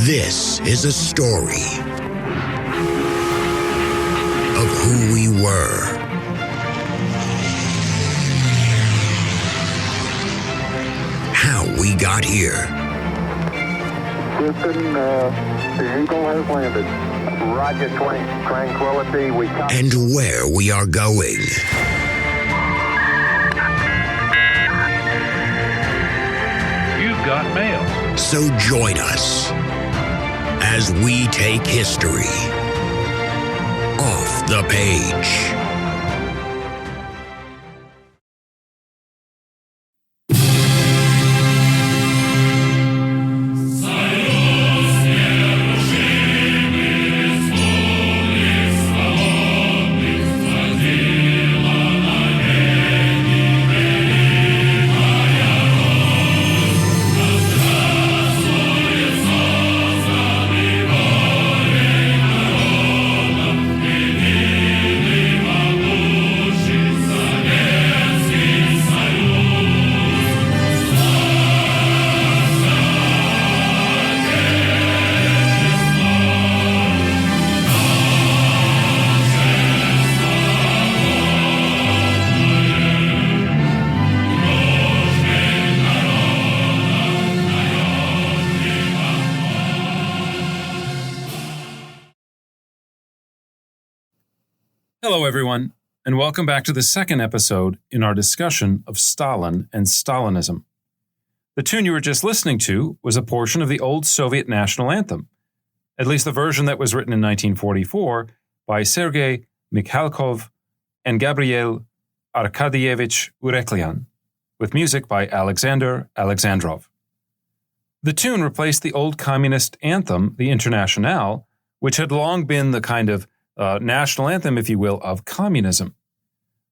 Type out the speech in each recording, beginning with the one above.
This is a story of who we were, how we got here. Houston, the Eagle has landed. Roger, Tranquility. And where we are going. You've got mail. So join us as we take history off the page. Hello, everyone, and welcome back to the second episode in our discussion of Stalin and Stalinism. The tune you were just listening to was a portion of the old Soviet national anthem, at least the version that was written in 1944 by Sergei Mikhalkov and Gabriel Arkadyevich Ureklian, with music by Alexander Alexandrov. The tune replaced the old communist anthem, the Internationale, which had long been the kind of national anthem, if you will, of communism.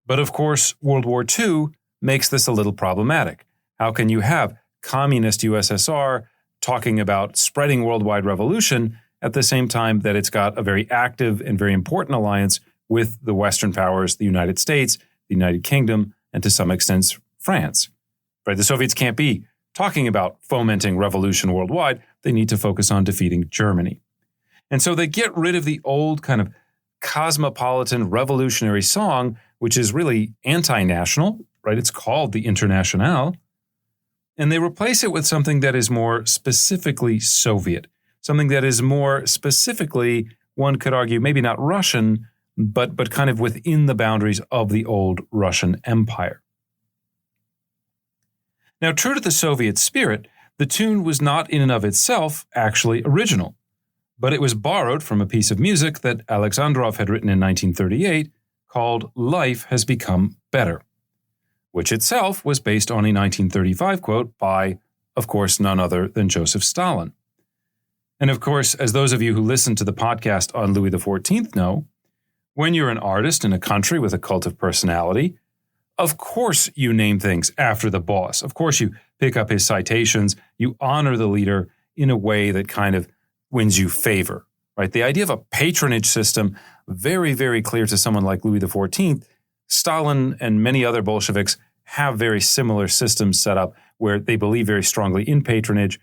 But of course, World War II makes this a little problematic. How can you have communist USSR talking about spreading worldwide revolution at the same time that it's got a very active and very important alliance with the Western powers, the United States, the United Kingdom, and to some extent, France? Right? The Soviets can't be talking about fomenting revolution worldwide. They need to focus on defeating Germany. And so they get rid of the old kind of cosmopolitan revolutionary song, which is really anti-national, right? It's called the Internationale. And they replace it with something that is more specifically Soviet, something that is more specifically, one could argue, maybe not Russian, but kind of within the boundaries of the old Russian Empire. Now, true to the Soviet spirit, the tune was not in and of itself actually original, but it was borrowed from a piece of music that Alexandrov had written in 1938 called Life Has Become Better, which itself was based on a 1935 quote by, of course, none other than Joseph Stalin. And of course, as those of you who listened to the podcast on Louis XIV know, when you're an artist in a country with a cult of personality, of course you name things after the boss. Of course you pick up his citations, you honor the leader in a way that kind of wins you favor, right? The idea of a patronage system, very, very clear to someone like Louis XIV. Stalin and many other Bolsheviks have very similar systems set up where they believe very strongly in patronage,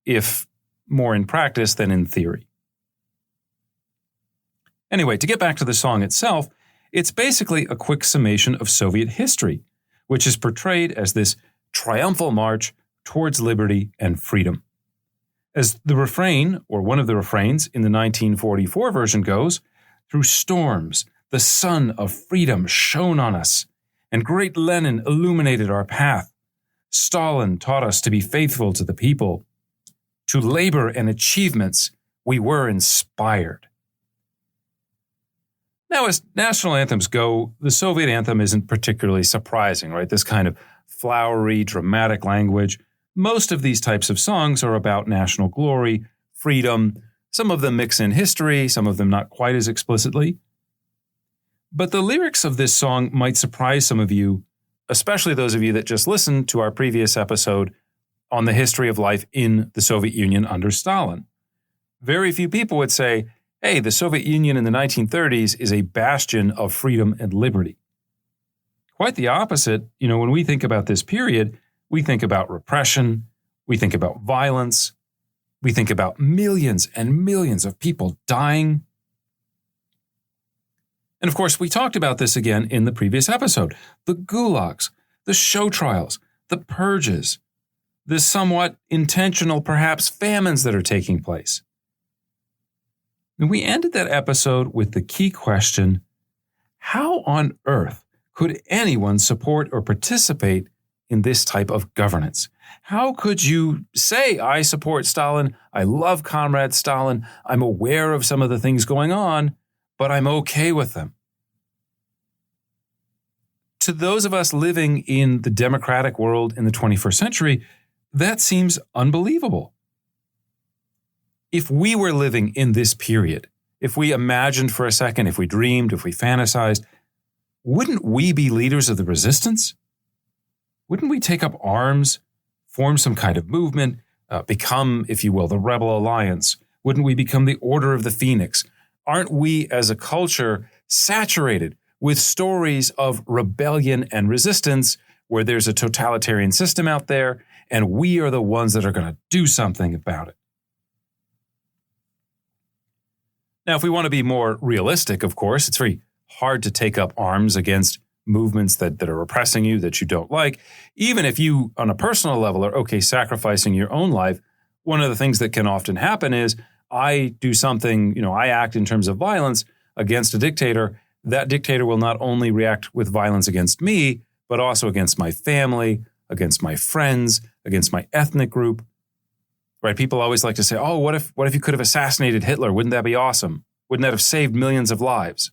if more in practice than in theory. Anyway, to get back to the song itself, it's basically a quick summation of Soviet history, which is portrayed as this triumphal march towards liberty and freedom. As the refrain, or one of the refrains in the 1944 version goes, "Through storms, the sun of freedom shone on us, and great Lenin illuminated our path. Stalin taught us to be faithful to the people. To labor and achievements, we were inspired." Now, as national anthems go, the Soviet anthem isn't particularly surprising, right? This kind of flowery, dramatic language. Most of these types of songs are about national glory, freedom. Some of them mix in history, some of them not quite as explicitly. But the lyrics of this song might surprise some of you, especially those of you that just listened to our previous episode on the history of life in the Soviet Union under Stalin. Very few people would say, hey, the Soviet Union in the 1930s is a bastion of freedom and liberty. Quite the opposite. When we think about this period, we think about repression, we think about violence, We think about millions and millions of people dying. And of course, we talked about this again in the previous episode. The gulags, the show trials, the purges, the somewhat intentional, perhaps, famines that are taking place. And we ended that episode with the key question, how on earth could anyone support or participate in this type of governance? How could you say, I support Stalin, I love Comrade Stalin, I'm aware of some of the things going on, but I'm okay with them? To those of us living in the democratic world in the 21st century, that seems unbelievable. If we were living in this period, if we imagined for a second, if we dreamed, if we fantasized, wouldn't we be leaders of the resistance? Wouldn't we take up arms, form some kind of movement, become, if you will, the Rebel Alliance? Wouldn't we become the Order of the Phoenix? Aren't we as a culture saturated with stories of rebellion and resistance where there's a totalitarian system out there and we are the ones that are going to do something about it? Now, if we want to be more realistic, of course, it's very hard to take up arms against movements that are oppressing you, that you don't like. Even if you, on a personal level, are okay sacrificing your own life, one of the things that can often happen is I do something, I act in terms of violence against a dictator. That dictator will not only react with violence against me, but also against my family, against my friends, against my ethnic group. Right? People always like to say, oh, what if you could have assassinated Hitler? Wouldn't that be awesome? Wouldn't that have saved millions of lives?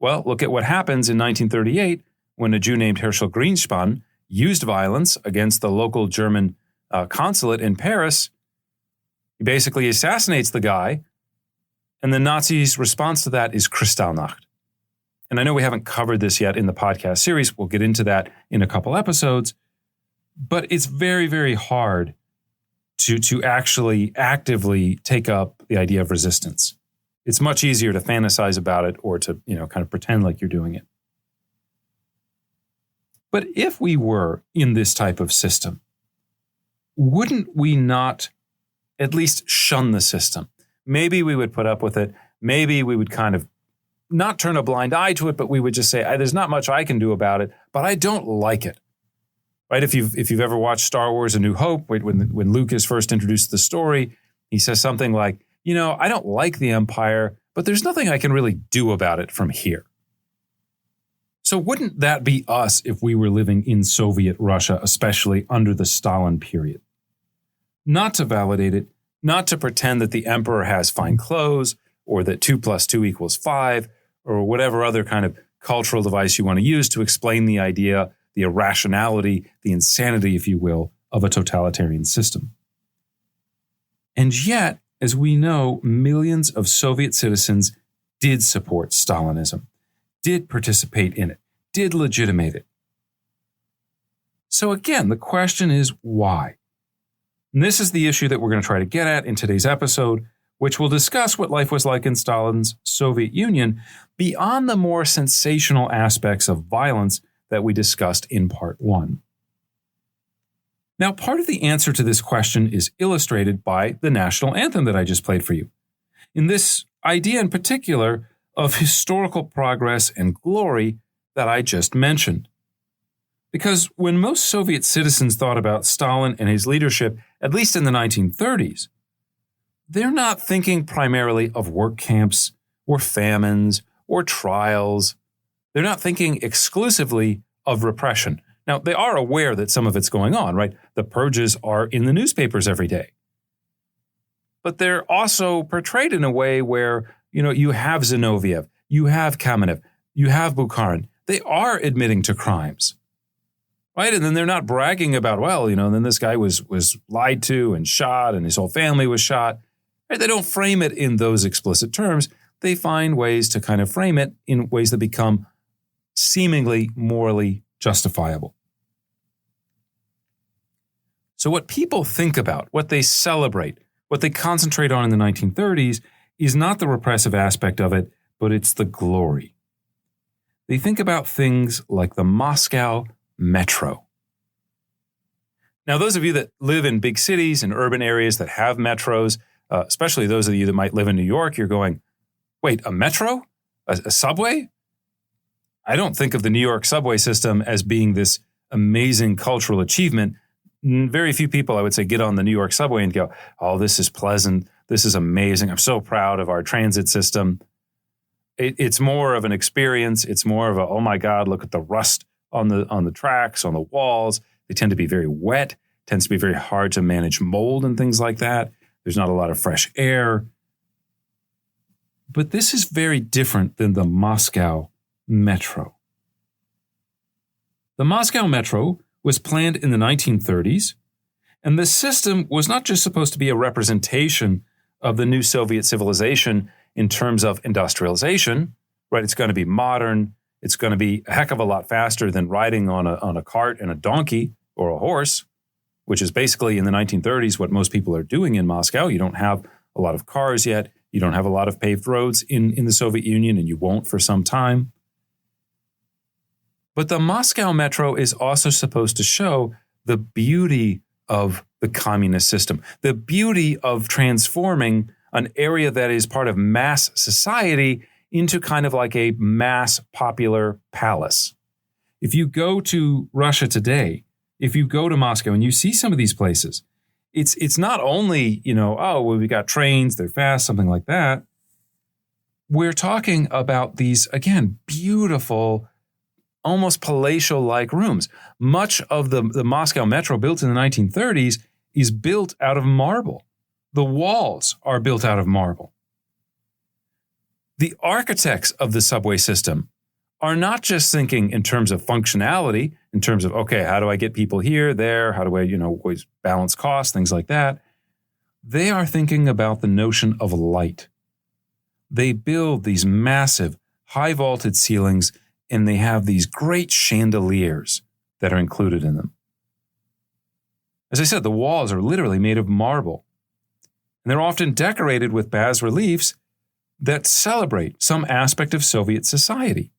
Well, look at what happens in 1938 when a Jew named Herschel Grienspan used violence against the local German consulate in Paris. He basically assassinates the guy, and the Nazis' response to that is Kristallnacht. And I know we haven't covered this yet in the podcast series. We'll get into that in a couple episodes. But it's very, very hard to actually actively take up the idea of resistance. It's much easier to fantasize about it or to, kind of pretend like you're doing it. But if we were in this type of system, wouldn't we not at least shun the system? Maybe we would put up with it. Maybe we would kind of not turn a blind eye to it, but we would just say, there's not much I can do about it, but I don't like it. Right? If you've ever watched Star Wars: A New Hope, when Lucas first introduced the story, he says something like, I don't like the Empire, but there's nothing I can really do about it from here. So wouldn't that be us if we were living in Soviet Russia, especially under the Stalin period? Not to validate it, not to pretend that the emperor has fine clothes, or that 2 + 2 = 5, or whatever other kind of cultural device you want to use to explain the idea, the irrationality, the insanity, if you will, of a totalitarian system. And yet, as we know, millions of Soviet citizens did support Stalinism, did participate in it, did legitimate it. So again, the question is why? And this is the issue that we're going to try to get at in today's episode, which will discuss what life was like in Stalin's Soviet Union beyond the more sensational aspects of violence that we discussed in part 1. Now, part of the answer to this question is illustrated by the national anthem that I just played for you. In this idea in particular of historical progress and glory that I just mentioned. Because when most Soviet citizens thought about Stalin and his leadership, at least in the 1930s, they're not thinking primarily of work camps or famines or trials. They're not thinking exclusively of repression. Now, they are aware that some of it's going on, right? The purges are in the newspapers every day. But they're also portrayed in a way where, you have Zinoviev, you have Kamenev, you have Bukharin. They are admitting to crimes, right? And then they're not bragging about, then this guy was lied to and shot and his whole family was shot. Right? They don't frame it in those explicit terms. They find ways to kind of frame it in ways that become seemingly morally justifiable. So what people think about, what they celebrate, what they concentrate on in the 1930s is not the repressive aspect of it, but it's the glory. They think about things like the Moscow metro. Now, those of you that live in big cities and urban areas that have metros, especially those of you that might live in New York, you're going, wait, a metro? A subway? I don't think of the New York subway system as being this amazing cultural achievement. Very few people, I would say, get on the New York subway and go, oh, this is pleasant. This is amazing. I'm so proud of our transit system. It's more of an experience. It's more of a, oh my God, look at the rust on the tracks, on the walls. They tend to be very wet. It tends to be very hard to manage mold and things like that. There's not a lot of fresh air. But this is very different than the Moscow Metro. The Moscow Metro was planned in the 1930s, and the system was not just supposed to be a representation of the new Soviet civilization in terms of industrialization, right? It's going to be modern. It's going to be a heck of a lot faster than riding on a cart and a donkey or a horse, which is basically in the 1930s what most people are doing in Moscow. You don't have a lot of cars yet. You don't have a lot of paved roads in the Soviet Union, and you won't for some time. But the Moscow Metro is also supposed to show the beauty of the communist system, the beauty of transforming an area that is part of mass society into kind of like a mass popular palace. If you go to Russia today, if you go to Moscow and you see some of these places, it's not only, oh, well, we got trains, they're fast, something like that. We're talking about these, again, beautiful, almost palatial-like rooms. Much of the Moscow Metro built in the 1930s is built out of marble. The walls are built out of marble. The architects of the subway system are not just thinking in terms of functionality, in terms of, okay, how do I get people here, there? How do I, always balance costs, things like that? They are thinking about the notion of light. They build these massive, high vaulted ceilings, and they have these great chandeliers that are included in them. As I said, the walls are literally made of marble. And they're often decorated with bas reliefs that celebrate some aspect of Soviet society.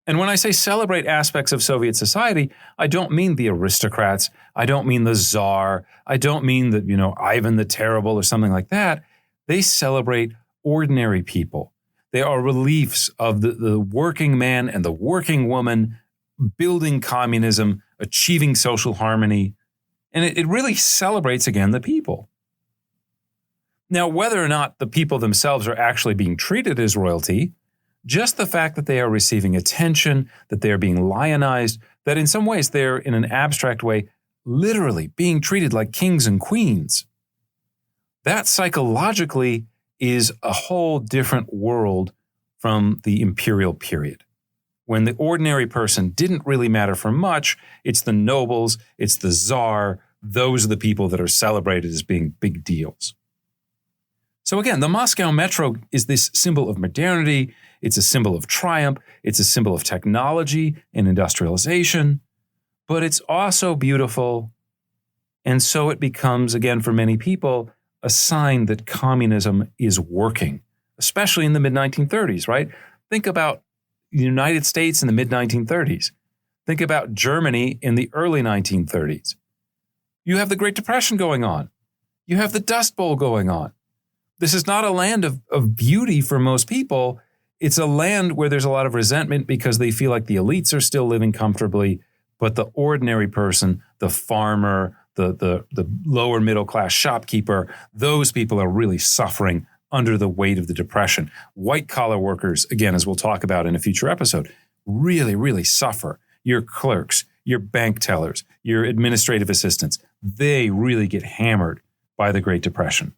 And when I say celebrate aspects of Soviet society, I don't mean the aristocrats. I don't mean the czar. I don't mean the, Ivan the Terrible or something like that. They celebrate ordinary people. They are reliefs of the working man and the working woman building communism, achieving social harmony. And it really celebrates, again, the people. Now, whether or not the people themselves are actually being treated as royalty, just the fact that they are receiving attention, that they are being lionized, that in some ways they're, in an abstract way, literally being treated like kings and queens, that psychologically is a whole different world from the imperial period, when the ordinary person didn't really matter for much. It's the nobles, it's the czar. Those are the people that are celebrated as being big deals. So again, the Moscow Metro is this symbol of modernity. It's a symbol of triumph. It's a symbol of technology and industrialization. But it's also beautiful. And so it becomes, again, for many people, a sign that communism is working, especially in the mid-1930s, right? Think about the United States in the mid-1930s. Think about Germany in the early 1930s. You have the Great Depression going on. You have the Dust Bowl going on. This is not a land of beauty for most people. It's a land where there's a lot of resentment because they feel like the elites are still living comfortably, but the ordinary person, the farmer, the lower middle class shopkeeper, those people are really suffering under the weight of the Depression. White collar workers, again, as we'll talk about in a future episode, really, really suffer. Your clerks, your bank tellers, your administrative assistants, they really get hammered by the Great Depression.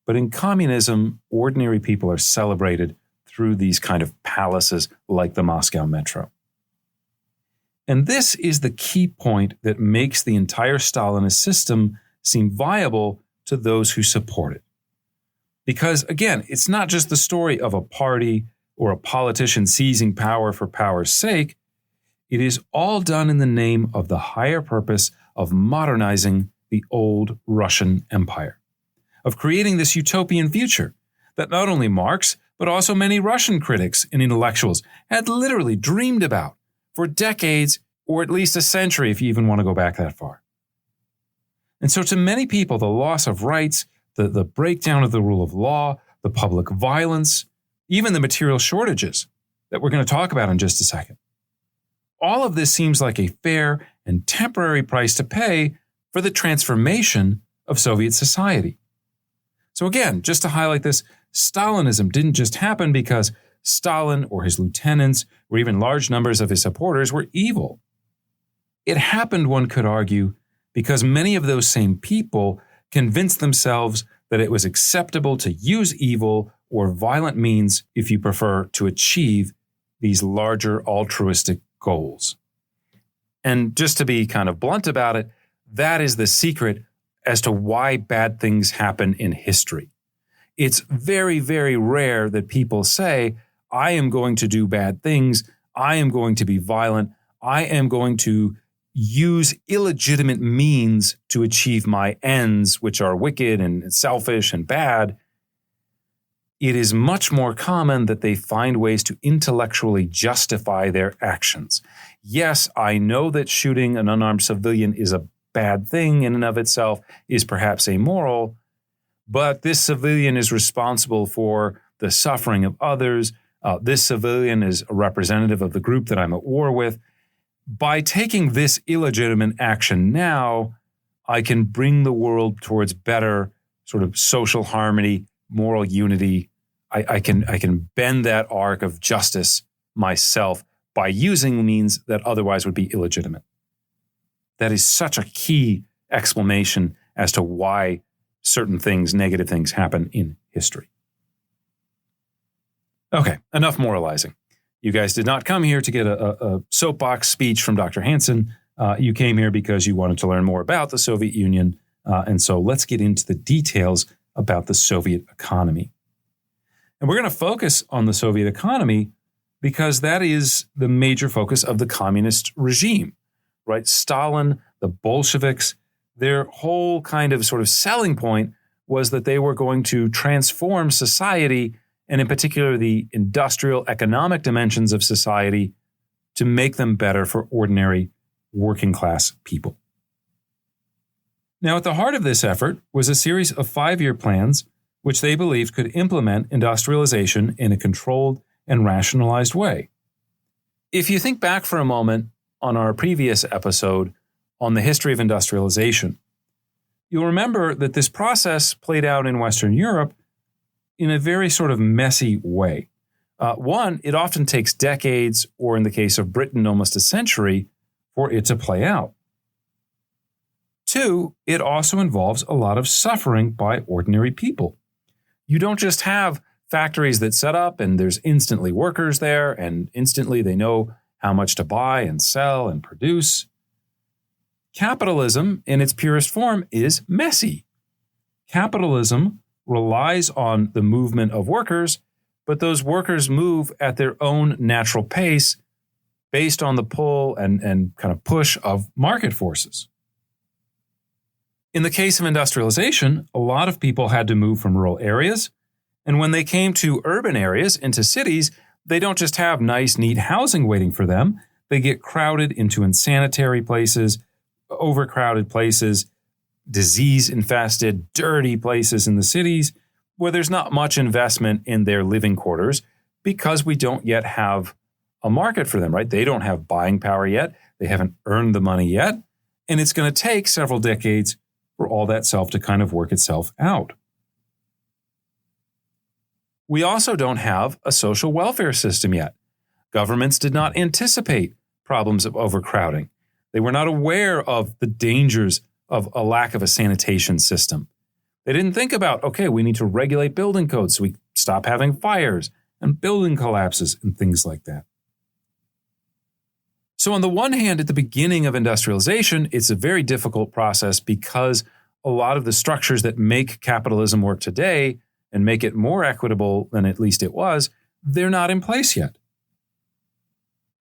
But in communism, ordinary people are celebrated through these kind of palaces like the Moscow Metro. And this is the key point that makes the entire Stalinist system seem viable to those who support it. Because, again, it's not just the story of a party or a politician seizing power for power's sake. It is all done in the name of the higher purpose of modernizing the old Russian Empire, of creating this utopian future that not only Marx, but also many Russian critics and intellectuals had literally dreamed about for decades or at least a century if you even want to go back that far. And so to many people, the loss of rights, the breakdown of the rule of law, the public violence, even the material shortages that we're going to talk about in just a second, all of this seems like a fair and temporary price to pay for the transformation of Soviet society. So again, just to highlight this, Stalinism didn't just happen because Stalin or his lieutenants or even large numbers of his supporters were evil. It happened, one could argue, because many of those same people convinced themselves that it was acceptable to use evil or violent means, if you prefer, to achieve these larger altruistic goals. And just to be kind of blunt about it, that is the secret as to why bad things happen in history. It's very, very rare that people say, I am going to do bad things, I am going to be violent, I am going to use illegitimate means to achieve my ends, which are wicked and selfish and bad. It is much more common that they find ways to intellectually justify their actions. Yes, I know that shooting an unarmed civilian is a bad thing in and of itself, is perhaps amoral, but this civilian is responsible for the suffering of others. This civilian is a representative of the group that I'm at war with. By taking this illegitimate action now, I can bring the world towards better sort of social harmony, moral unity. I can bend that arc of justice myself by using means that otherwise would be illegitimate. That is such a key explanation as to why certain things, negative things, happen in history. Okay, enough moralizing. You guys did not come here to get a soapbox speech from Dr. Hansen. You came here because you wanted to learn more about the Soviet Union. And so let's get into the details about the Soviet economy. And we're going to focus on the Soviet economy because that is the major focus of the communist regime, right? Stalin, the Bolsheviks, their whole kind of sort of selling point was that they were going to transform society, and in particular the industrial economic dimensions of society, to make them better for ordinary working class people. Now, at the heart of this effort was a series of 5-year plans which they believed could implement industrialization in a controlled and rationalized way. If you think back for a moment on our previous episode on the history of industrialization, you'll remember that this process played out in Western Europe in a very sort of messy way. One, it often takes decades, or in the case of Britain, almost a century, for it to play out. Two, it also involves a lot of suffering by ordinary people. You don't just have factories that set up and there's instantly workers there and instantly they know how much to buy and sell and produce. Capitalism, in its purest form, is messy. Capitalism relies on the movement of workers, but those workers move at their own natural pace based on the pull and kind of push of market forces. In the case of industrialization, a lot of people had to move from rural areas, and when they came to urban areas, into cities, they don't just have nice, neat housing waiting for them. They get crowded into insanitary places, overcrowded places, disease-infested, dirty places in the cities where there's not much investment in their living quarters because we don't yet have a market for them, right? They don't have buying power yet. They haven't earned the money yet. And it's going to take several decades for all that self to kind of work itself out. We also don't have a social welfare system yet. Governments did not anticipate problems of overcrowding. They were not aware of the dangers of a lack of a sanitation system. They didn't think about, okay, we need to regulate building codes so we stop having fires and building collapses and things like that. So on the one hand, at the beginning of industrialization, it's a very difficult process because a lot of the structures that make capitalism work today and make it more equitable than at least it was, they're not in place yet.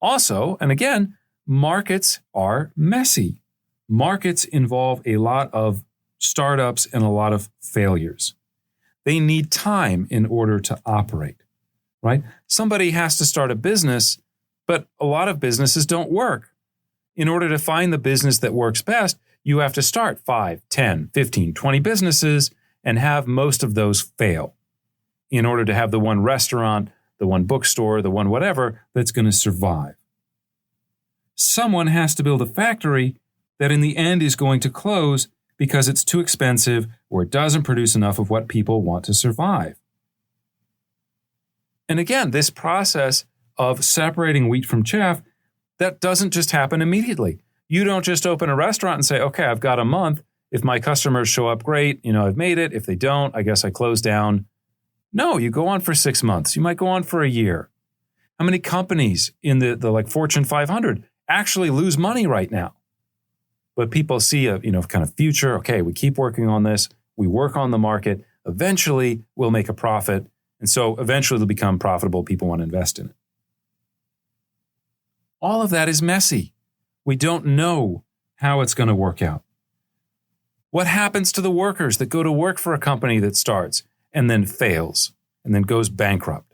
Also, and again, markets are messy. Markets involve a lot of startups and a lot of failures. They need time in order to operate, right? Somebody has to start a business, but a lot of businesses don't work. In order to find the business that works best, you have to start 5, 10, 15, 20 businesses and have most of those fail in order to have the one restaurant, the one bookstore, the one whatever that's going to survive. Someone has to build a factory that in the end is going to close because it's too expensive or it doesn't produce enough of what people want to survive. And again, this process of separating wheat from chaff, that doesn't just happen immediately. You don't just open a restaurant and say, okay, I've got a month. If my customers show up, great. I've made it. If they don't, I guess I close down. No, you go on for 6 months. You might go on for a year. How many companies in the Fortune 500 actually lose money right now? But people see a, kind of future. Okay, we keep working on this. We work on the market. Eventually, we'll make a profit. And so eventually it'll become profitable. People want to invest in it. All of that is messy. We don't know how it's going to work out. What happens to the workers that go to work for a company that starts and then fails and then goes bankrupt?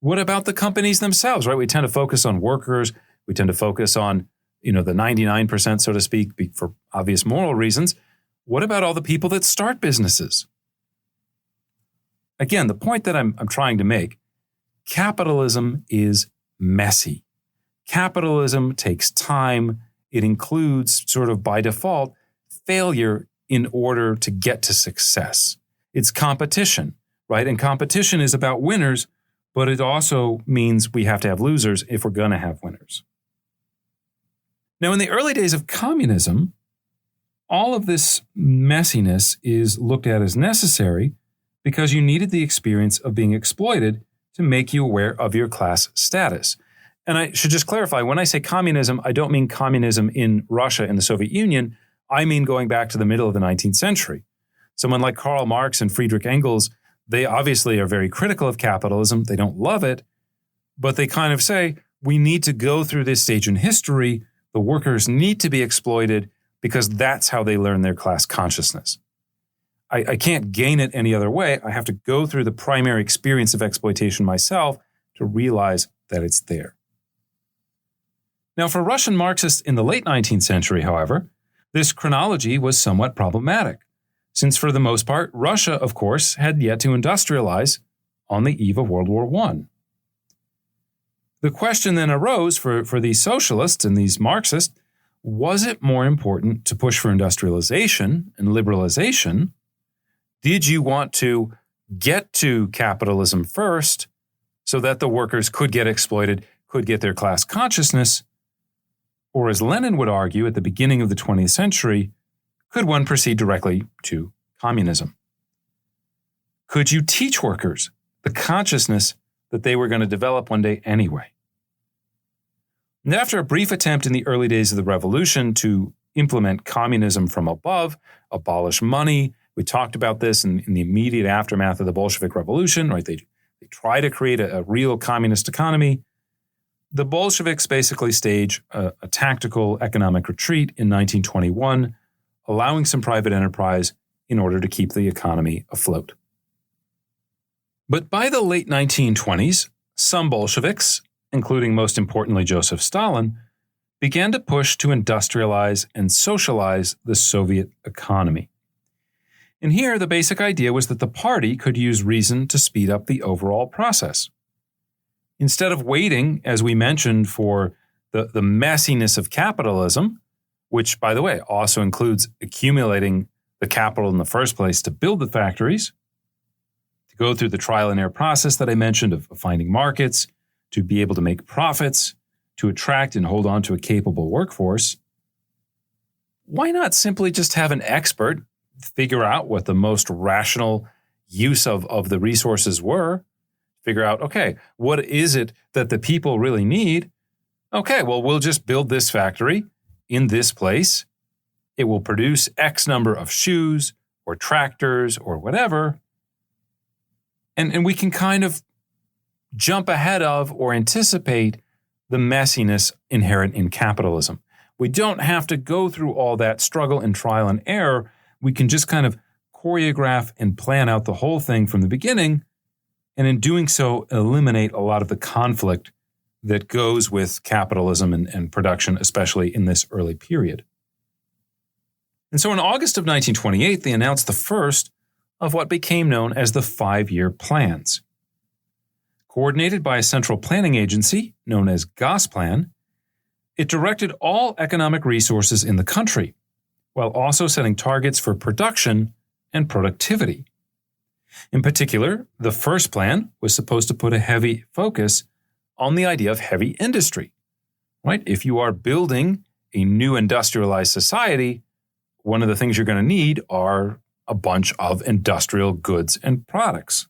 What about the companies themselves, right? We tend to focus on workers. We tend to focus on, the 99%, so to speak, for obvious moral reasons. What about all the people that start businesses? Again, the point that I'm trying to make, capitalism is messy. Capitalism takes time. It includes, sort of by default, failure in order to get to success. It's competition, right? And competition is about winners, but it also means we have to have losers if we're going to have winners. Now, in the early days of communism, all of this messiness is looked at as necessary because you needed the experience of being exploited to make you aware of your class status. And I should just clarify, when I say communism, I don't mean communism in Russia and the Soviet Union. I mean going back to the middle of the 19th century. Someone like Karl Marx and Friedrich Engels, they obviously are very critical of capitalism. They don't love it, but they kind of say, we need to go through this stage in history. The workers need to be exploited because that's how they learn their class consciousness. I can't gain it any other way. I have to go through the primary experience of exploitation myself to realize that it's there. Now, for Russian Marxists in the late 19th century, however, this chronology was somewhat problematic, since for the most part, Russia, of course, had yet to industrialize on the eve of World War I. The question then arose for these socialists and these Marxists, was it more important to push for industrialization and liberalization? Did you want to get to capitalism first so that the workers could get exploited, could get their class consciousness? Or as Lenin would argue at the beginning of the 20th century, could one proceed directly to communism? Could you teach workers the consciousness that they were going to develop one day anyway? And after a brief attempt in the early days of the revolution to implement communism from above, abolish money, we talked about this in the immediate aftermath of the Bolshevik Revolution, right? They try to create a real communist economy. The Bolsheviks basically stage a tactical economic retreat in 1921, allowing some private enterprise in order to keep the economy afloat. But by the late 1920s, some Bolsheviks, including most importantly Joseph Stalin, began to push to industrialize and socialize the Soviet economy. And here, the basic idea was that the party could use reason to speed up the overall process. Instead of waiting, as we mentioned, for the messiness of capitalism, which, by the way, also includes accumulating the capital in the first place to build the factories, to go through the trial and error process that I mentioned of finding markets, to be able to make profits, to attract and hold on to a capable workforce, why not simply just have an expert figure out what the most rational use of the resources were? Figure out, okay, what is it that the people really need? Okay, well, we'll just build this factory in this place. It will produce X number of shoes or tractors or whatever. And we can kind of jump ahead of or anticipate the messiness inherent in capitalism. We don't have to go through all that struggle and trial and error. We can just kind of choreograph and plan out the whole thing from the beginning, and in doing so, eliminate a lot of the conflict that goes with capitalism and production, especially in this early period. And so in August of 1928, they announced the first of what became known as the 5-year plans. Coordinated by a central planning agency known as Gosplan, it directed all economic resources in the country, while also setting targets for production and productivity. In particular, the first plan was supposed to put a heavy focus on the idea of heavy industry. Right? If you are building a new industrialized society, one of the things you're going to need are a bunch of industrial goods and products.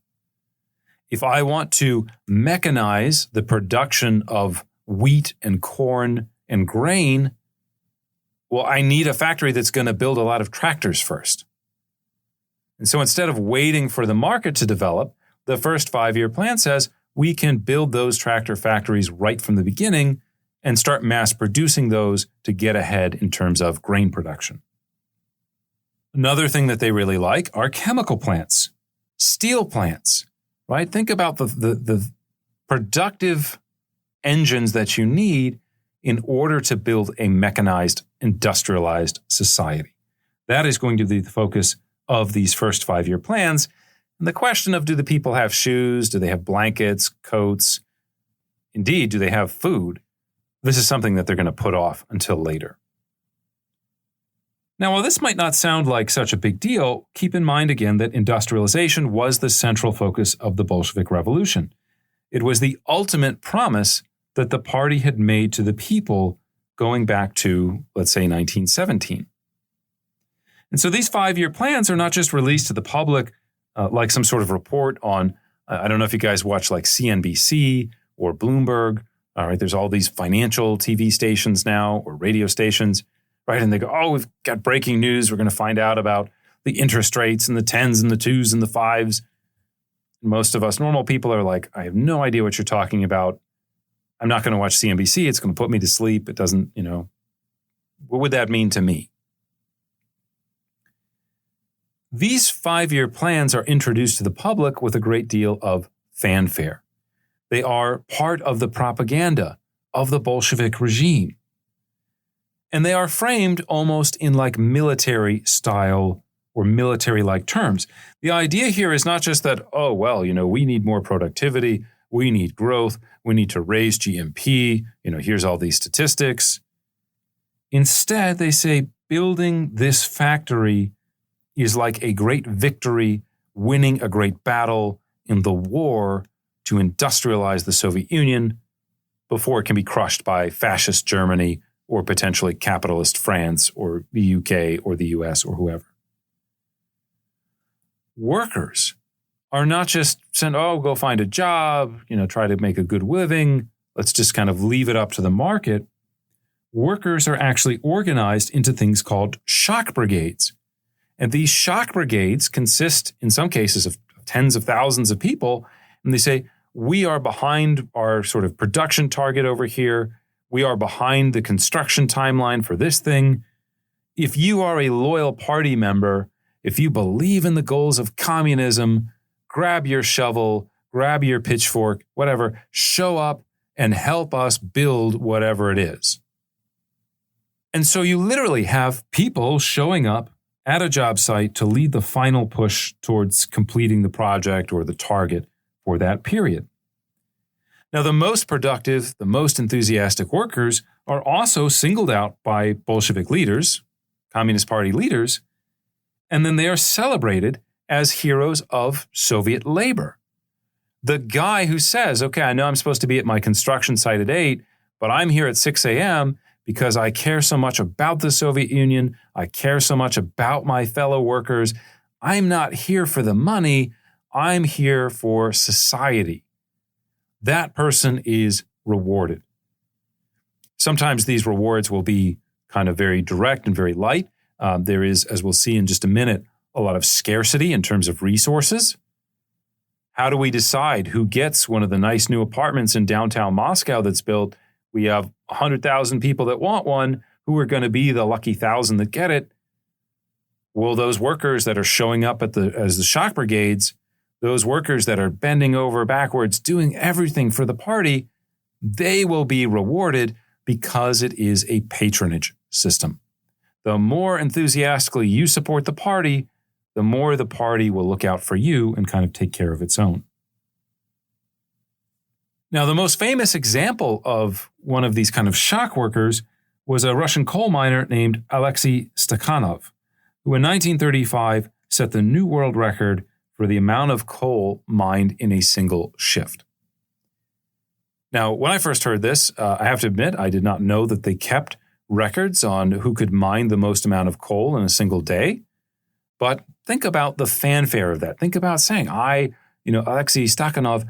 If I want to mechanize the production of wheat and corn and grain, well, I need a factory that's going to build a lot of tractors first. And so instead of waiting for the market to develop, the first 5-year plan says we can build those tractor factories right from the beginning and start mass producing those to get ahead in terms of grain production. Another thing that they really like are chemical plants, steel plants, right? Think about the productive engines that you need in order to build a mechanized, industrialized society. That is going to be the focus of these first 5-year plans. And the question of, do the people have shoes? Do they have blankets, coats? Indeed, do they have food? This is something that they're going to put off until later. Now, while this might not sound like such a big deal, keep in mind again that industrialization was the central focus of the Bolshevik Revolution. It was the ultimate promise that the party had made to the people going back to, let's say, 1917. And so these 5-year plans are not just released to the public like some sort of report on, I don't know if you guys watch like CNBC or Bloomberg. All right, there's all these financial TV stations now or radio stations, right? And they go, oh, we've got breaking news. We're going to find out about the interest rates and the 10s and the 2s and the 5s. Most of us normal people are like, I have no idea what you're talking about. I'm not going to watch CNBC. It's going to put me to sleep. It doesn't, what would that mean to me? These 5-year plans are introduced to the public with a great deal of fanfare. They are part of the propaganda of the Bolshevik regime. And they are framed almost in like military style or military-like terms. The idea here is not just that, oh, well, we need more productivity, we need growth, we need to raise GNP, here's all these statistics. Instead, they say building this factory is like a great victory, winning a great battle in the war to industrialize the Soviet Union before it can be crushed by fascist Germany or potentially capitalist France or the UK or the US or whoever. Workers are not just sent, go find a job, try to make a good living. Let's just kind of leave it up to the market. Workers are actually organized into things called shock brigades. And these shock brigades consist, in some cases, of tens of thousands of people. And they say, we are behind our sort of production target over here. We are behind the construction timeline for this thing. If you are a loyal party member, if you believe in the goals of communism, grab your shovel, grab your pitchfork, whatever, show up and help us build whatever it is. And so you literally have people showing up at a job site to lead the final push towards completing the project or the target for that period. Now, the most productive, the most enthusiastic workers are also singled out by Bolshevik leaders, Communist Party leaders, and then they are celebrated as heroes of Soviet labor. The guy who says, okay, I know I'm supposed to be at my construction site at 8, but I'm here at 6 a.m., because I care so much about the Soviet Union, I care so much about my fellow workers. I'm not here for the money, I'm here for society. That person is rewarded. Sometimes these rewards will be kind of very direct and very light. There is, as we'll see in just a minute, a lot of scarcity in terms of resources. How do we decide who gets one of the nice new apartments in downtown Moscow that's built? We have 100,000 people that want one. Who are going to be the lucky 1,000 that get it? Will those workers that are showing up as the shock brigades, those workers that are bending over backwards, doing everything for the party, they will be rewarded because it is a patronage system. The more enthusiastically you support the party, the more the party will look out for you and kind of take care of its own. Now, the most famous example of one of these kind of shock workers was a Russian coal miner named Alexei Stakhanov, who in 1935 set the new world record for the amount of coal mined in a single shift. Now, when I first heard this, I have to admit, I did not know that they kept records on who could mine the most amount of coal in a single day. But think about the fanfare of that. Think about saying, Alexei Stakhanov,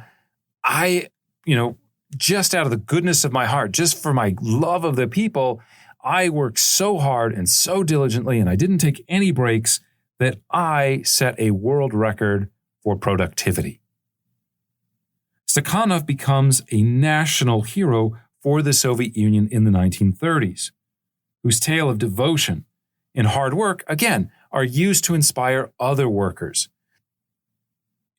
just out of the goodness of my heart, just for my love of the people, I worked so hard and so diligently, and I didn't take any breaks, that I set a world record for productivity. Stakhanov becomes a national hero for the Soviet Union in the 1930s, whose tale of devotion and hard work, again, are used to inspire other workers.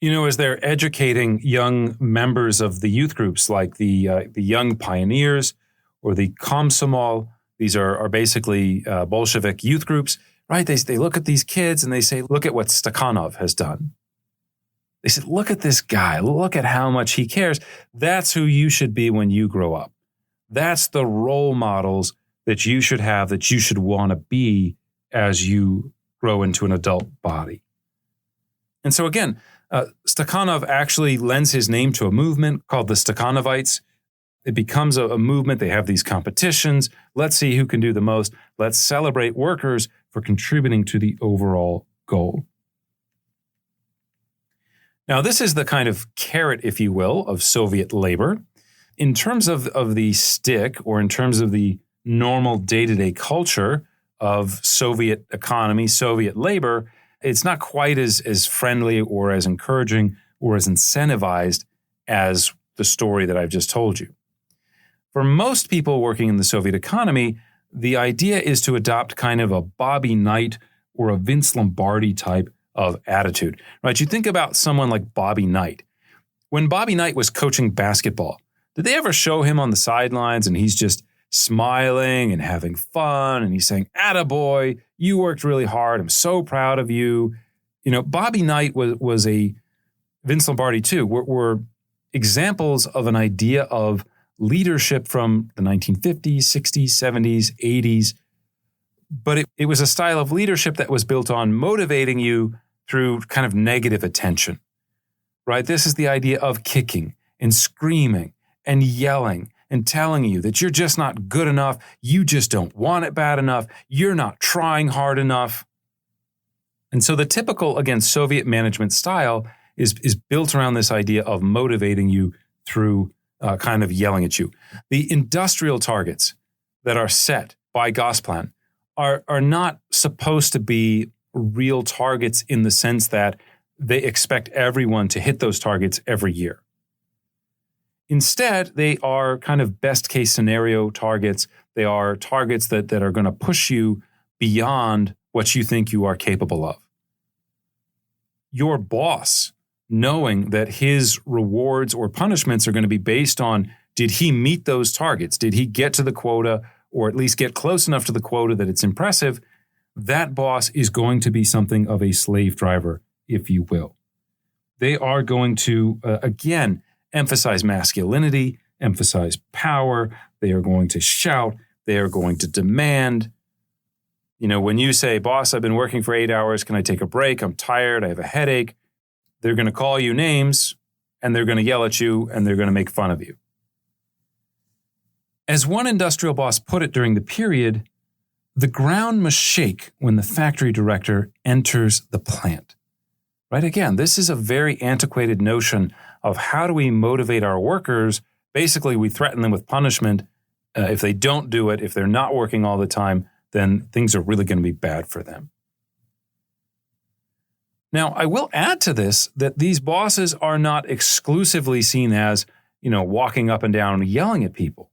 As they're educating young members of the youth groups like the Young Pioneers or the Komsomol, these are basically Bolshevik youth groups, right? They look at these kids and they say, look at what Stakhanov has done. They said, look at this guy. Look at how much he cares. That's who you should be when you grow up. That's the role models that you should have, that you should want to be as you grow into an adult body. And so again, Stakhanov actually lends his name to a movement called the Stakhanovites. It becomes a movement. They have these competitions. Let's see who can do the most. Let's celebrate workers for contributing to the overall goal. Now, this is the kind of carrot, if you will, of Soviet labor. In terms of the stick, or in terms of the normal day-to-day culture of Soviet economy, Soviet labor, it's not quite as friendly or as encouraging or as incentivized as the story that I've just told you. For most people working in the Soviet economy, the idea is to adopt kind of a Bobby Knight or a Vince Lombardi type of attitude, right? You think about someone like Bobby Knight. When Bobby Knight was coaching basketball, did they ever show him on the sidelines and he's just smiling and having fun and he's saying, "Attaboy, you worked really hard. I'm so proud of you." Bobby Knight was a Vince Lombardi too, were examples of an idea of leadership from the 1950s, 60s, 70s, 80s. But it was a style of leadership that was built on motivating you through kind of negative attention, right? This is the idea of kicking and screaming and yelling and telling you that you're just not good enough. You just don't want it bad enough. You're not trying hard enough. And so the typical, again, Soviet management style is built around this idea of motivating you through kind of yelling at you. The industrial targets that are set by Gosplan are not supposed to be real targets in the sense that they expect everyone to hit those targets every year. Instead, they are kind of best case scenario targets. They are targets that are going to push you beyond what you think you are capable of. Your boss, knowing that his rewards or punishments are going to be based on, did he meet those targets? Did he get to the quota, or at least get close enough to the quota that it's impressive? That boss is going to be something of a slave driver, if you will. They are going to, again, emphasize masculinity, emphasize power. They are going to shout. They are going to demand. When you say, "Boss, I've been working for 8 hours. Can I take a break? I'm tired. I have a headache." They're going to call you names, and they're going to yell at you, and they're going to make fun of you. As one industrial boss put it during the period, the ground must shake when the factory director enters the plant. Right? Again, this is a very antiquated notion of how do we motivate our workers. Basically, we threaten them with punishment. If they don't do it, if they're not working all the time, then things are really going to be bad for them. Now, I will add to this that these bosses are not exclusively seen as, walking up and down and yelling at people.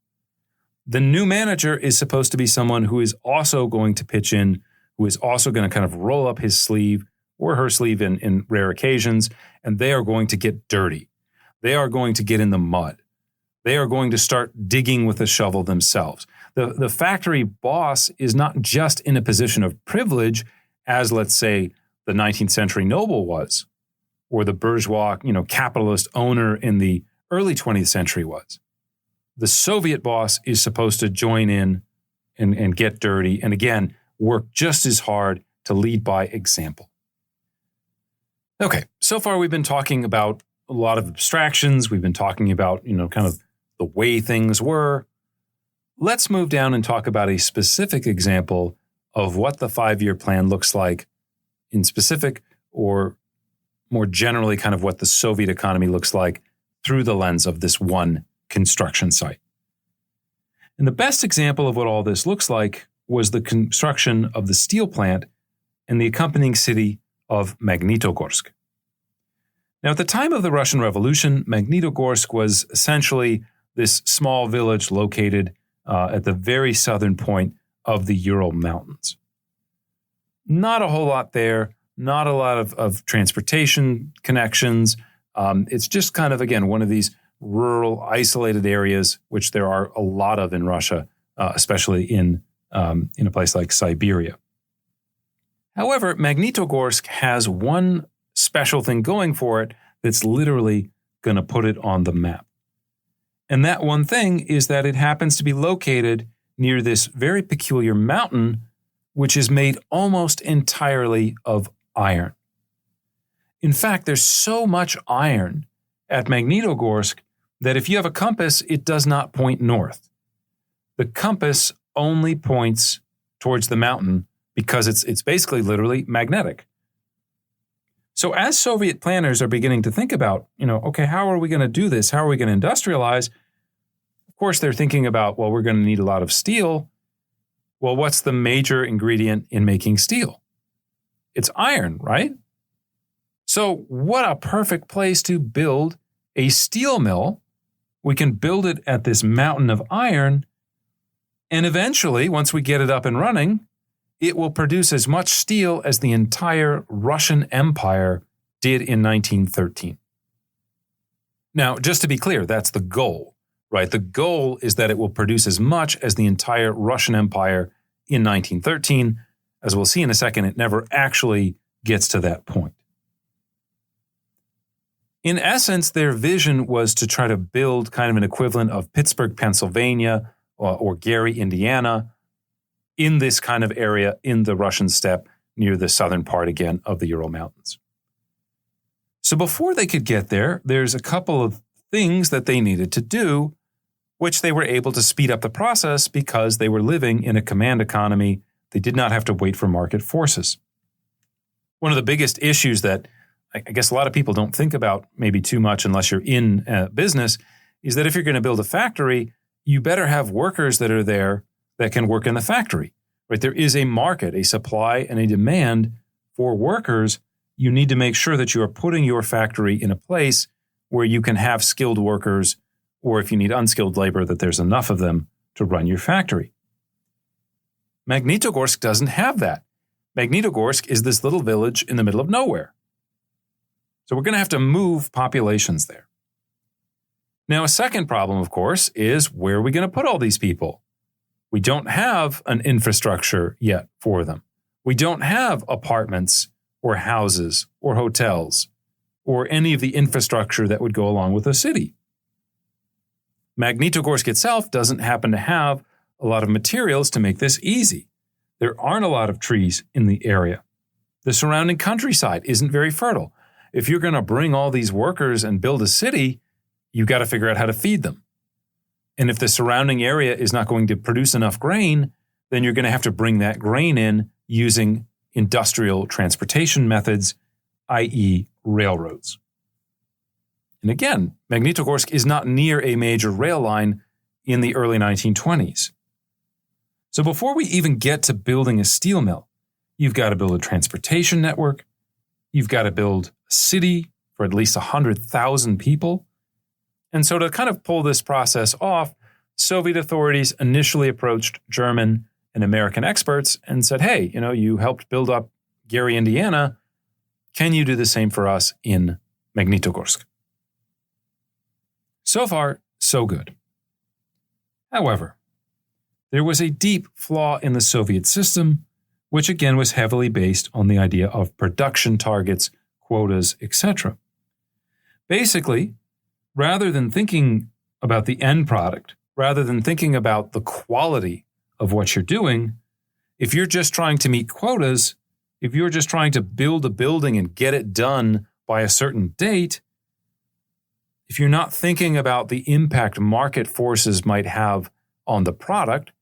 The new manager is supposed to be someone who is also going to pitch in, who is also going to kind of roll up his sleeve or her sleeve in rare occasions, and they are going to get dirty. They are going to get in the mud. They are going to start digging with a shovel themselves. The factory boss is not just in a position of privilege, as, let's say, the 19th century noble was, or the bourgeois, capitalist owner in the early 20th century was. The Soviet boss is supposed to join in and get dirty, and again, work just as hard to lead by example. Okay, so far we've been talking about a lot of abstractions. We've been talking about, kind of the way things were. Let's move down and talk about a specific example of what the 5-year plan looks like in specific, or more generally, kind of what the Soviet economy looks like through the lens of this one construction site. And the best example of what all this looks like was the construction of the steel plant and the accompanying city of Magnitogorsk. Now, at the time of the Russian Revolution, Magnitogorsk was essentially this small village located at the very southern point of the Ural Mountains. Not a whole lot there, not a lot of transportation connections. It's just kind of, again, one of these rural, isolated areas, which there are a lot of in Russia, especially in a place like Siberia. However, Magnitogorsk has one special thing going for it that's literally going to put it on the map. And that one thing is that it happens to be located near this very peculiar mountain, which is made almost entirely of iron. In fact, there's so much iron at Magnitogorsk that if you have a compass, it does not point north. The compass only points towards the mountain because it's basically literally magnetic. So as Soviet planners are beginning to think about, okay, how are we going to do this? How are we going to industrialize? Of course, they're thinking about, well, we're going to need a lot of steel. Well, what's the major ingredient in making steel? It's iron, right? So what a perfect place to build a steel mill. We can build it at this mountain of iron, and eventually, once we get it up and running, it will produce as much steel as the entire Russian Empire did in 1913. Now, just to be clear, that's the goal, right? The goal is that it will produce as much as the entire Russian Empire in 1913. As we'll see in a second, it never actually gets to that point. In essence, their vision was to try to build kind of an equivalent of Pittsburgh, Pennsylvania, or Gary, Indiana, in this kind of area in the Russian steppe near the southern part again of the Ural Mountains. So before they could get there, there's a couple of things that they needed to do, which they were able to speed up the process because they were living in a command economy. They did not have to wait for market forces. One of the biggest issues that I guess a lot of people don't think about maybe too much unless you're in business is that if you're going to build a factory, you better have workers that are there that can work in the factory, right? There is a market, a supply and a demand for workers. You need to make sure that you are putting your factory in a place where you can have skilled workers, or if you need unskilled labor, that there's enough of them to run your factory. Magnitogorsk doesn't have that. Magnitogorsk is this little village in the middle of nowhere. So we're going to have to move populations there. Now, a second problem, of course, is where are we going to put all these people? We don't have an infrastructure yet for them. We don't have apartments or houses or hotels or any of the infrastructure that would go along with a city. Magnitogorsk itself doesn't happen to have a lot of materials to make this easy. There aren't a lot of trees in the area. The surrounding countryside isn't very fertile. If you're going to bring all these workers and build a city, you've got to figure out how to feed them. And if the surrounding area is not going to produce enough grain, then you're going to have to bring that grain in using industrial transportation methods, i.e. railroads. And again, Magnitogorsk is not near a major rail line in the early 1920s. So before we even get to building a steel mill, you've got to build a transportation network. You've got to build a city for at least 100,000 people. And so to kind of pull this process off, Soviet authorities initially approached German and American experts and said, hey, you helped build up Gary, Indiana. Can you do the same for us in Magnitogorsk? So far, so good. However, there was a deep flaw in the Soviet system, which again was heavily based on the idea of production targets, quotas, etc. Basically, rather than thinking about the end product, rather than thinking about the quality of what you're doing, if you're just trying to meet quotas, if you're just trying to build a building and get it done by a certain date, if you're not thinking about the impact market forces might have on the product,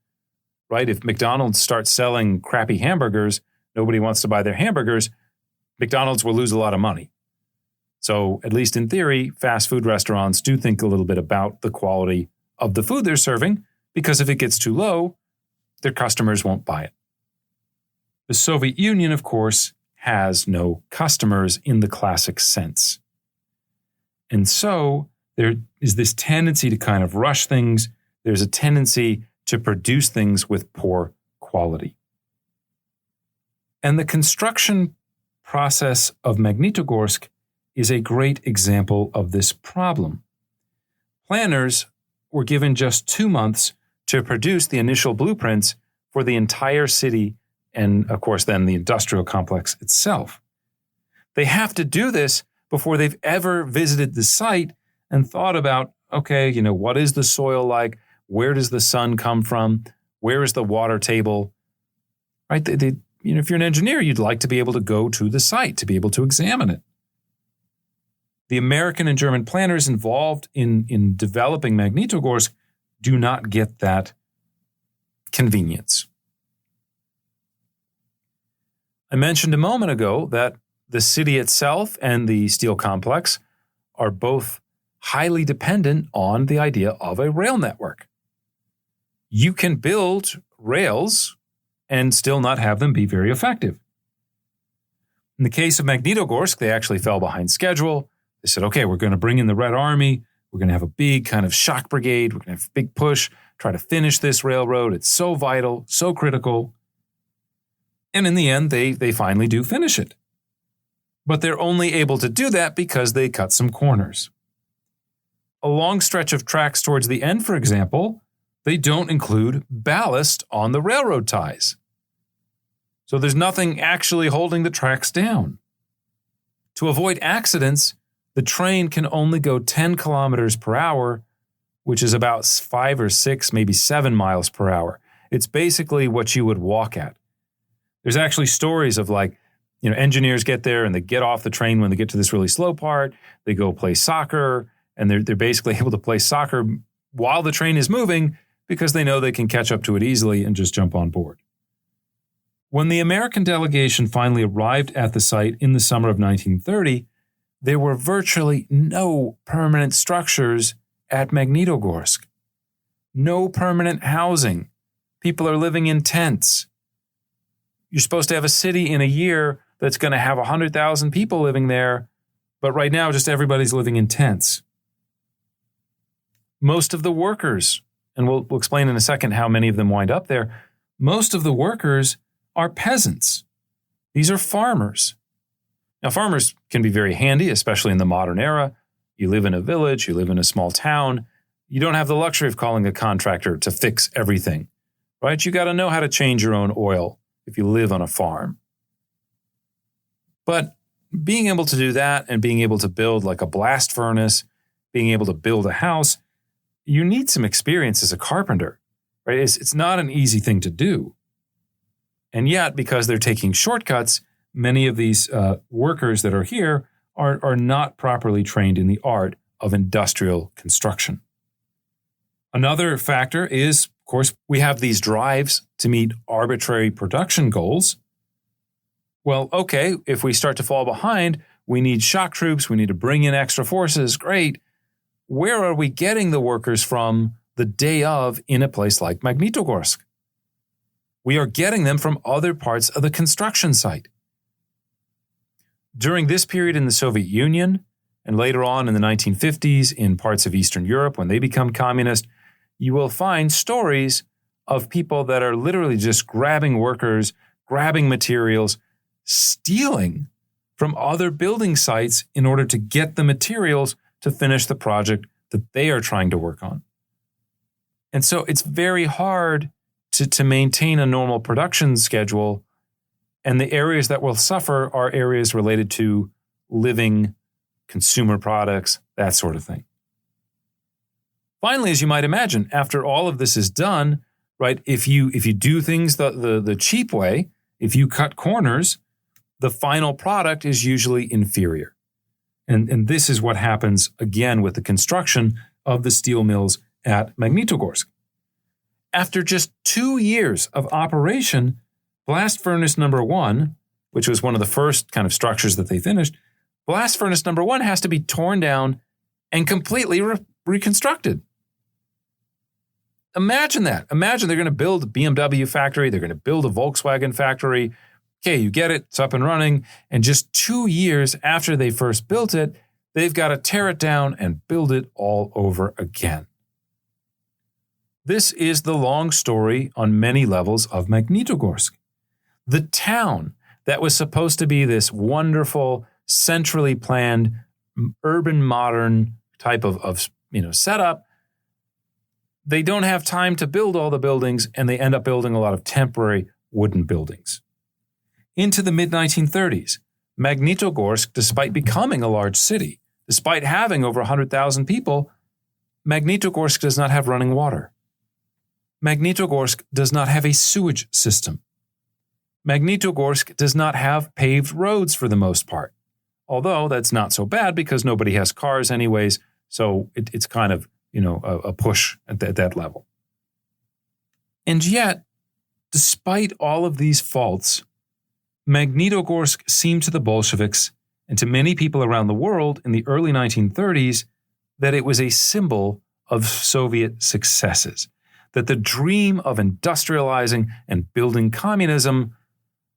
right? If McDonald's starts selling crappy hamburgers, nobody wants to buy their hamburgers, McDonald's will lose a lot of money. So at least in theory, fast food restaurants do think a little bit about the quality of the food they're serving, because if it gets too low, their customers won't buy it. The Soviet Union, of course, has no customers in the classic sense. And so there is this tendency to kind of rush things. There's a tendency to produce things with poor quality. And the construction process of Magnitogorsk is a great example of this problem. Planners were given just 2 months to produce the initial blueprints for the entire city and, of course, then the industrial complex itself. They have to do this before they've ever visited the site and thought about, okay, what is the soil like? Where does the sun come from? Where is the water table? Right? If you're an engineer, you'd like to be able to go to the site, to be able to examine it. The American and German planners involved in developing Magnitogorsk do not get that convenience. I mentioned a moment ago that the city itself and the steel complex are both highly dependent on the idea of a rail network. You can build rails and still not have them be very effective. In the case of Magnitogorsk, they actually fell behind schedule. They said, okay, we're going to bring in the Red Army. We're going to have a big kind of shock brigade. We're going to have a big push, try to finish this railroad. It's so vital, so critical. And in the end, they finally do finish it. But they're only able to do that because they cut some corners. A long stretch of tracks towards the end, for example, they don't include ballast on the railroad ties. So there's nothing actually holding the tracks down. To avoid accidents, the train can only go 10 kilometers per hour, which is about 5 or 6, maybe 7 miles per hour. It's basically what you would walk at. There's actually stories of engineers get there and they get off the train when they get to this really slow part. They go play soccer, and they're basically able to play soccer while the train is moving because they know they can catch up to it easily and just jump on board. When the American delegation finally arrived at the site in the summer of 1930, there were virtually no permanent structures at Magnitogorsk. No permanent housing. People are living in tents. You're supposed to have a city in a year that's going to have 100,000 people living there, but right now just everybody's living in tents. Most of the workers, and we'll explain in a second how many of them wind up there, most of the workers are peasants. These are farmers. Now, farmers can be very handy, especially in the modern era. You live in a village, you live in a small town. You don't have the luxury of calling a contractor to fix everything, right? You got to know how to change your own oil if you live on a farm. But being able to do that and being able to build like a blast furnace, being able to build a house, you need some experience as a carpenter, right? It's not an easy thing to do. And yet, because they're taking shortcuts, many of these workers that are here are not properly trained in the art of industrial construction. Another factor is, of course, we have these drives to meet arbitrary production goals. Well, okay, if we start to fall behind, we need shock troops, we need to bring in extra forces, great. Where are we getting the workers from the day of in a place like Magnitogorsk? We are getting them from other parts of the construction site. During this period in the Soviet Union, and later on in the 1950s in parts of Eastern Europe when they become communist, you will find stories of people that are literally just grabbing workers, grabbing materials, stealing from other building sites in order to get the materials to finish the project that they are trying to work on. And so it's very hard to maintain a normal production schedule. And the areas that will suffer are areas related to living, consumer products, that sort of thing. Finally, as you might imagine, after all of this is done, right, if you do things the cheap way, if you cut corners, the final product is usually inferior. And this is what happens again with the construction of the steel mills at Magnitogorsk. After just 2 years of operation, blast furnace number 1, which was one of the first kind of structures that they finished, blast furnace number 1 has to be torn down and completely reconstructed. Imagine that. Imagine they're going to build a BMW factory. They're going to build a Volkswagen factory. Okay, you get it. It's up and running. And just 2 years after they first built it, they've got to tear it down and build it all over again. This is the long story on many levels of Magnitogorsk. The town that was supposed to be this wonderful, centrally planned, urban modern type of setup, they don't have time to build all the buildings, and they end up building a lot of temporary wooden buildings. Into the mid-1930s, Magnitogorsk, despite becoming a large city, despite having over 100,000 people, Magnitogorsk does not have running water. Magnitogorsk does not have a sewage system. Magnitogorsk does not have paved roads for the most part, although that's not so bad because nobody has cars anyways, so it's kind of a push at that level. And yet, despite all of these faults, Magnitogorsk seemed to the Bolsheviks and to many people around the world in the early 1930s that it was a symbol of Soviet successes, that the dream of industrializing and building communism,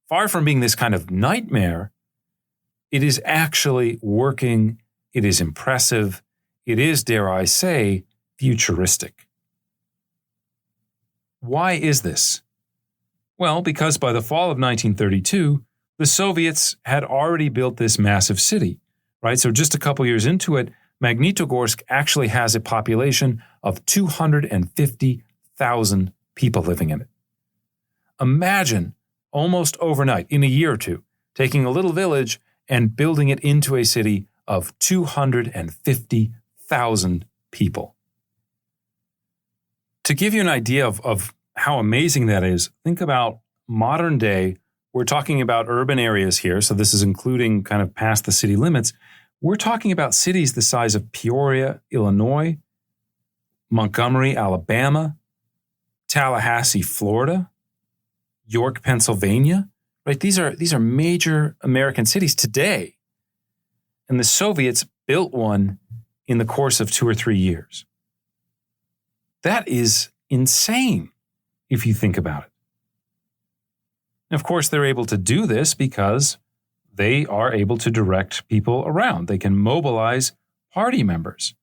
far from being this kind of nightmare, it is actually working, it is impressive, it is, dare I say, futuristic. Why is this? Well, because by the fall of 1932, the Soviets had already built this massive city, right? So just a couple years into it, Magnitogorsk actually has a population of 250,000 people living in it. Imagine almost overnight, in a year or two, taking a little village and building it into a city of 250,000 people. To give you an idea of how amazing that is, think about modern day. We're talking about urban areas here, so this is including kind of past the city limits. We're talking about cities the size of Peoria, Illinois, Montgomery, Alabama, Tallahassee, Florida, York, Pennsylvania, right? These are major American cities today. And the Soviets built one in the course of 2 or 3 years. That is insane if you think about it. And of course, they're able to do this because they are able to direct people around. They can mobilize party members.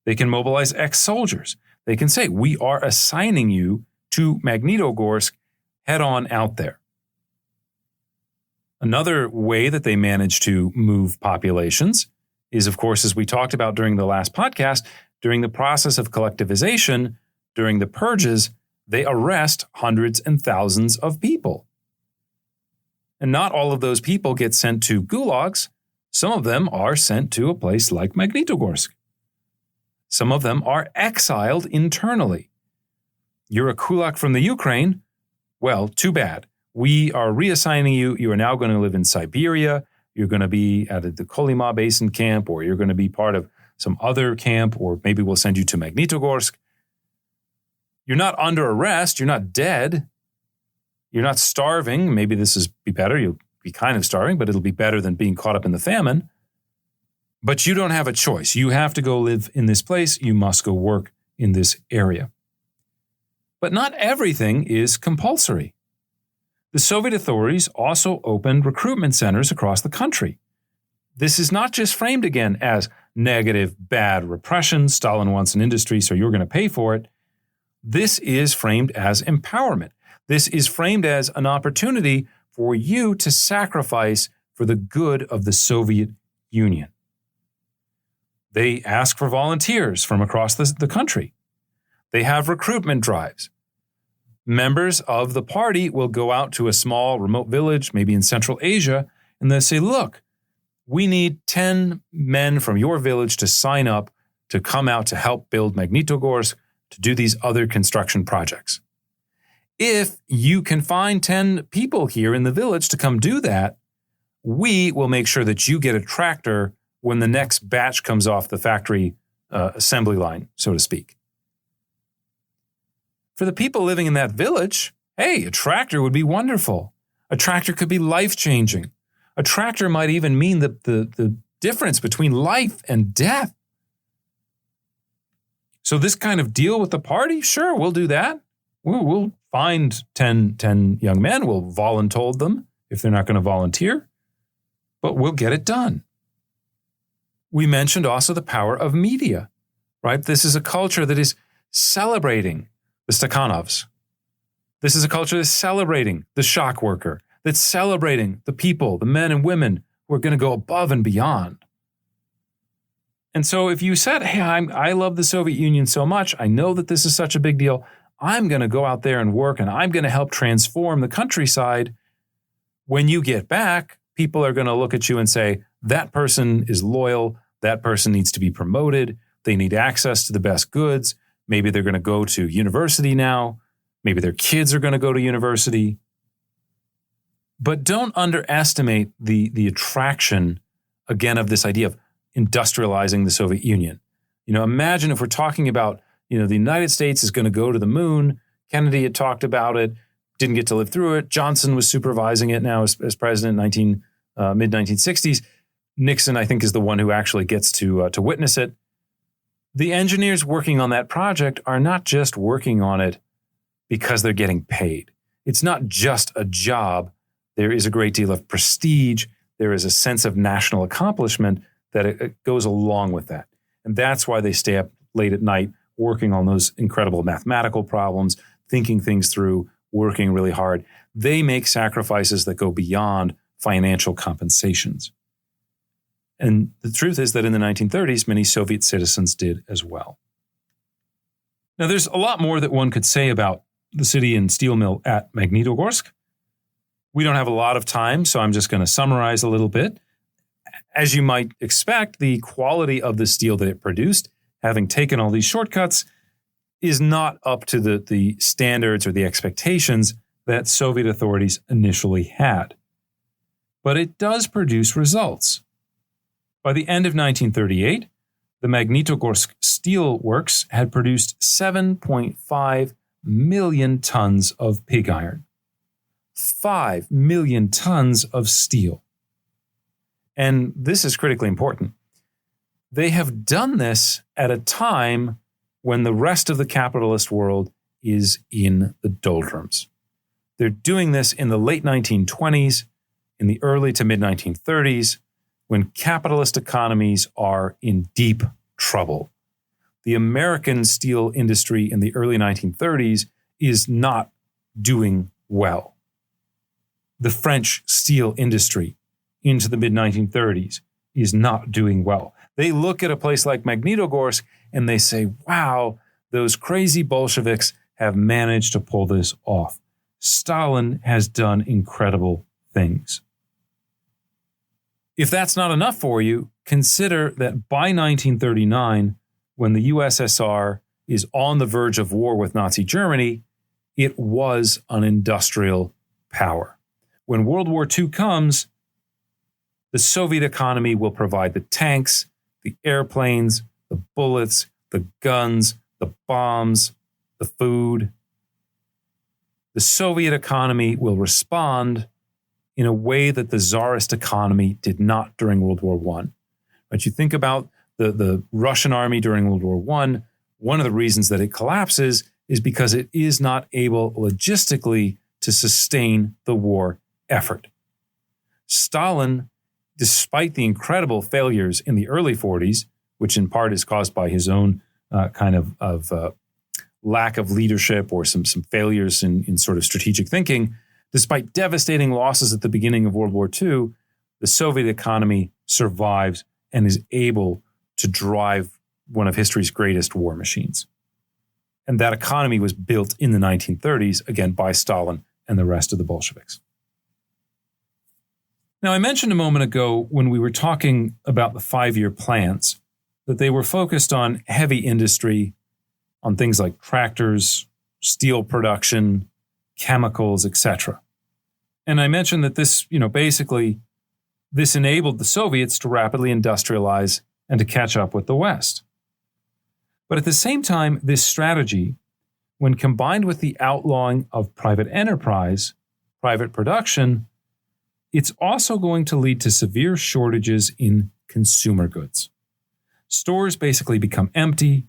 They can mobilize ex-soldiers. They can say, we are assigning you to Magnitogorsk, head on out there. Another way that they manage to move populations is, of course, as we talked about during the last podcast, during the process of collectivization, during the purges, they arrest hundreds and thousands of people. And not all of those people get sent to gulags. Some of them are sent to a place like Magnitogorsk. Some of them are exiled internally. You're a kulak from the Ukraine? Well, too bad. We are reassigning you. You are now going to live in Siberia. You're going to be at the Kolyma Basin camp, or you're going to be part of some other camp, or maybe we'll send you to Magnitogorsk. You're not under arrest. You're not dead. You're not starving. Maybe this is be better. You'll be kind of starving, but it'll be better than being caught up in the famine. But you don't have a choice. You have to go live in this place. You must go work in this area. But not everything is compulsory. The Soviet authorities also opened recruitment centers across the country. This is not just framed again as negative, bad repression. Stalin wants an industry, so you're going to pay for it. This is framed as empowerment. This is framed as an opportunity for you to sacrifice for the good of the Soviet Union. They ask for volunteers from across the country. They have recruitment drives. Members of the party will go out to a small remote village, maybe in Central Asia, and they'll say, look, we need 10 men from your village to sign up to come out to help build Magnitogorsk, to do these other construction projects. If you can find 10 people here in the village to come do that, we will make sure that you get a tractor when the next batch comes off the factory assembly line, so to speak. For the people living in that village, hey, a tractor would be wonderful. A tractor could be life-changing. A tractor might even mean the difference between life and death. So this kind of deal with the party, sure, we'll do that. We'll find 10 young men. We'll voluntold them if they're not going to volunteer. But we'll get it done. We mentioned also the power of media, right? This is a culture that is celebrating the Stakhanovs. This is a culture that's celebrating the shock worker, that's celebrating the people, the men and women who are going to go above and beyond. And so if you said, hey, I love the Soviet Union so much, I know that this is such a big deal, I'm going to go out there and work and I'm going to help transform the countryside. When you get back, people are going to look at you and say, that person is loyal, that person needs to be promoted, they need access to the best goods, maybe they're going to go to university now, maybe their kids are going to go to university. But don't underestimate the attraction, again, of this idea of industrializing the Soviet Union. Imagine if we're talking about, the United States is going to go to the moon. Kennedy had talked about it, didn't get to live through it. Johnson was supervising it now as president in mid-1960s. Nixon, I think, is the one who actually gets to witness it. The engineers working on that project are not just working on it because they're getting paid. It's not just a job. There is a great deal of prestige. There is a sense of national accomplishment that it goes along with that. And that's why they stay up late at night working on those incredible mathematical problems, thinking things through, working really hard. They make sacrifices that go beyond financial compensations. And the truth is that in the 1930s, many Soviet citizens did as well. Now, there's a lot more that one could say about the city and steel mill at Magnitogorsk. We don't have a lot of time, so I'm just going to summarize a little bit. As you might expect, the quality of the steel that it produced, having taken all these shortcuts, is not up to the standards or the expectations that Soviet authorities initially had. But it does produce results. By the end of 1938, the Magnitogorsk Steel Works had produced 7.5 million tons of pig iron, 5 million tons of steel. And this is critically important. They have done this at a time when the rest of the capitalist world is in the doldrums. They're doing this in the late 1920s, in the early to mid-1930s, when capitalist economies are in deep trouble. The American steel industry in the early 1930s is not doing well. The French steel industry into the mid-1930s is not doing well. They look at a place like Magnitogorsk and they say, wow, those crazy Bolsheviks have managed to pull this off. Stalin has done incredible things. If that's not enough for you, consider that by 1939, when the USSR is on the verge of war with Nazi Germany, it was an industrial power. When World War II comes, the Soviet economy will provide the tanks, the airplanes, the bullets, the guns, the bombs, the food. The Soviet economy will respond in a way that the Tsarist economy did not during World War I. But you think about the Russian army during World War I, one of the reasons that it collapses is because it is not able logistically to sustain the war effort. Stalin, despite the incredible failures in the early 40s, which in part is caused by his own kind of lack of leadership or some failures in sort of strategic thinking, despite devastating losses at the beginning of World War II, the Soviet economy survives and is able to drive one of history's greatest war machines. And that economy was built in the 1930s, again, by Stalin and the rest of the Bolsheviks. Now, I mentioned a moment ago when we were talking about the 5-year plans that they were focused on heavy industry, on things like tractors, steel production, chemicals, etc. And I mentioned that this, basically, this enabled the Soviets to rapidly industrialize and to catch up with the West. But at the same time, this strategy, when combined with the outlawing of private enterprise, private production, it's also going to lead to severe shortages in consumer goods. Stores basically become empty,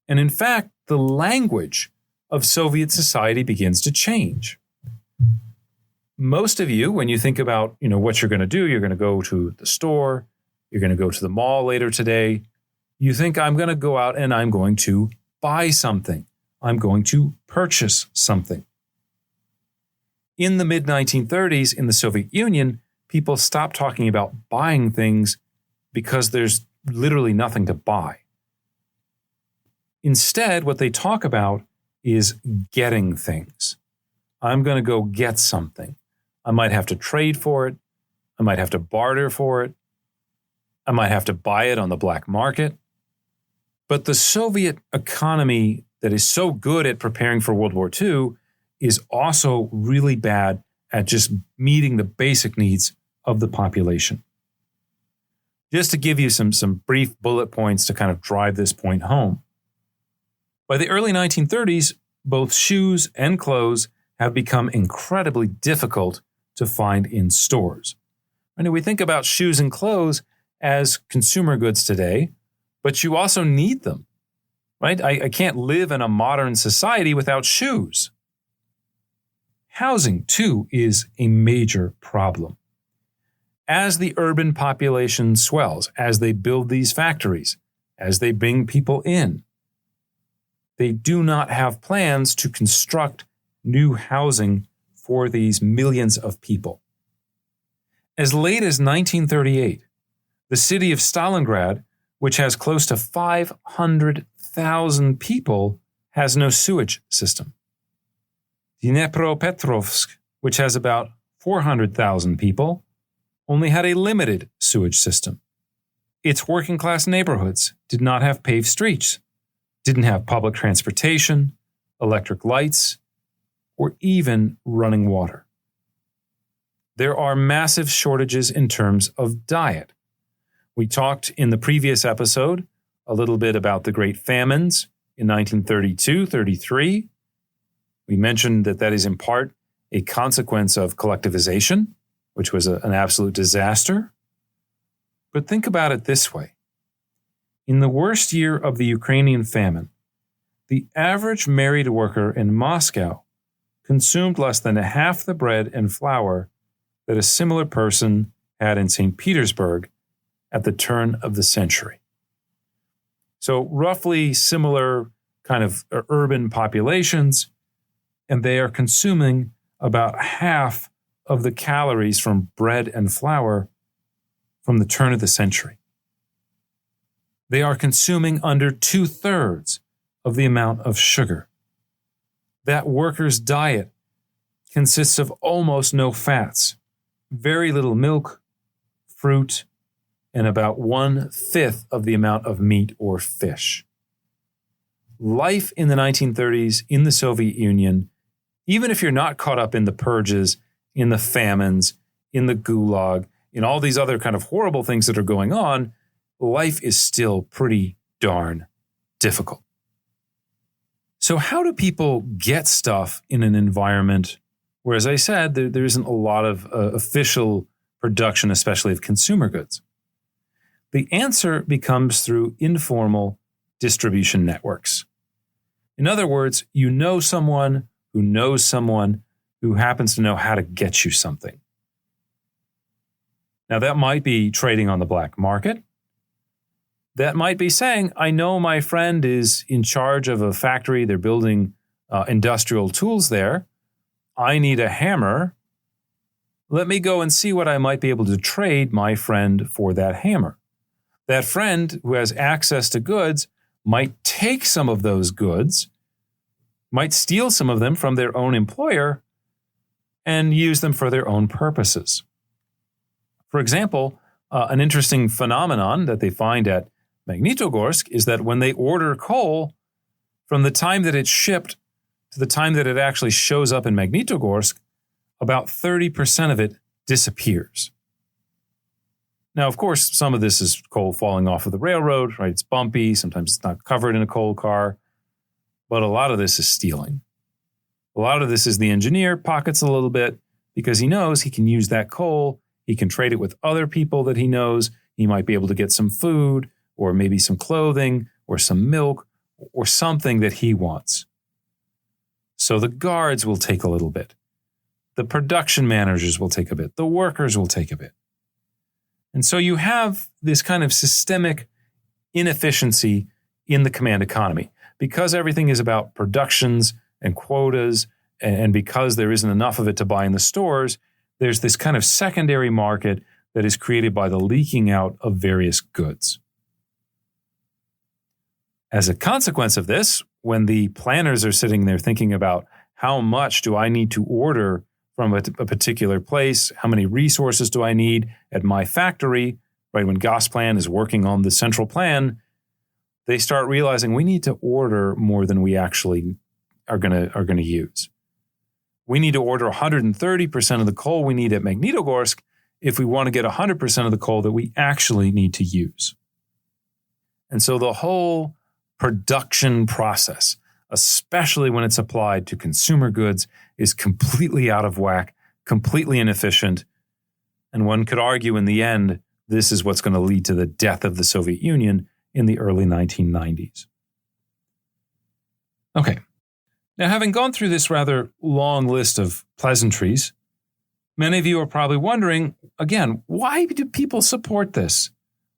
and in fact, the language of Soviet society begins to change. Most of you, when you think about, what you're going to do, you're going to go to the store, you're going to go to the mall later today. You think, I'm going to go out and I'm going to buy something. I'm going to purchase something. In the mid-1930s in the Soviet Union, people stopped talking about buying things because there's literally nothing to buy. Instead, what they talk about is getting things. I'm going to go get something. I might have to trade for it. I might have to barter for it. I might have to buy it on the black market. But the Soviet economy that is so good at preparing for World War II is also really bad at just meeting the basic needs of the population. Just to give you some brief bullet points to kind of drive this point home. By the early 1930s, both shoes and clothes have become incredibly difficult to find in stores. And we think about shoes and clothes as consumer goods today, but you also need them, right? I can't live in a modern society without shoes. Housing, too, is a major problem. As the urban population swells, as they build these factories, as they bring people in, they do not have plans to construct new housing for these millions of people. As late as 1938, the city of Stalingrad, which has close to 500,000 people, has no sewage system. Dnipropetrovsk, which has about 400,000 people, only had a limited sewage system. Its working-class neighborhoods did not have paved streets, didn't have public transportation, electric lights, or even running water. There are massive shortages in terms of diet. We talked in the previous episode a little bit about the Great Famines in 1932-33. We mentioned that is in part a consequence of collectivization, which was an absolute disaster. But think about it this way. In the worst year of the Ukrainian famine, the average married worker in Moscow consumed less than half the bread and flour that a similar person had in St. Petersburg at the turn of the century. So roughly similar kind of urban populations, and they are consuming about half of the calories from bread and flour from the turn of the century. They are consuming under 2/3 of the amount of sugar. That worker's diet consists of almost no fats, very little milk, fruit, and about 1/5 of the amount of meat or fish. Life in the 1930s in the Soviet Union, even if you're not caught up in the purges, in the famines, in the gulag, in all these other kind of horrible things that are going on, life is still pretty darn difficult. So how do people get stuff in an environment where, as I said, there isn't a lot of official production, especially of consumer goods? The answer becomes through informal distribution networks. In other words, you know someone who knows someone who happens to know how to get you something. Now, that might be trading on the black market. That might be saying, I know my friend is in charge of a factory. They're building industrial tools there. I need a hammer. Let me go and see what I might be able to trade my friend for that hammer. That friend who has access to goods might take some of those goods, might steal some of them from their own employer, and use them for their own purposes. For example, an interesting phenomenon that they find at Magnitogorsk is that when they order coal, from the time that it's shipped to the time that it actually shows up in Magnitogorsk, about 30% of it disappears. Now, of course, some of this is coal falling off of the railroad, right? It's bumpy. Sometimes it's not covered in a coal car. But a lot of this is stealing. A lot of this is the engineer pockets a little bit because he knows he can use that coal. He can trade it with other people that he knows. He might be able to get some food or maybe some clothing or some milk or something that he wants. So the guards will take a little bit. The production managers will take a bit. The workers will take a bit. And so you have this kind of systemic inefficiency in the command economy. Because everything is about productions and quotas, and because there isn't enough of it to buy in the stores, there's this kind of secondary market that is created by the leaking out of various goods. As a consequence of this, when the planners are sitting there thinking about how much do I need to order from a particular place, how many resources do I need at my factory, right? When Gosplan is working on the central plan, they start realizing we need to order more than we actually are going to use. We need to order 130% of the coal we need at Magnitogorsk if we want to get 100% of the coal that we actually need to use. And so the whole production process, especially when it's applied to consumer goods, is completely out of whack, completely inefficient. And one could argue in the end, this is what's going to lead to the death of the Soviet Union in the early 1990s. Okay. Now, having gone through this rather long list of pleasantries, many of you are probably wondering, again, why do people support this?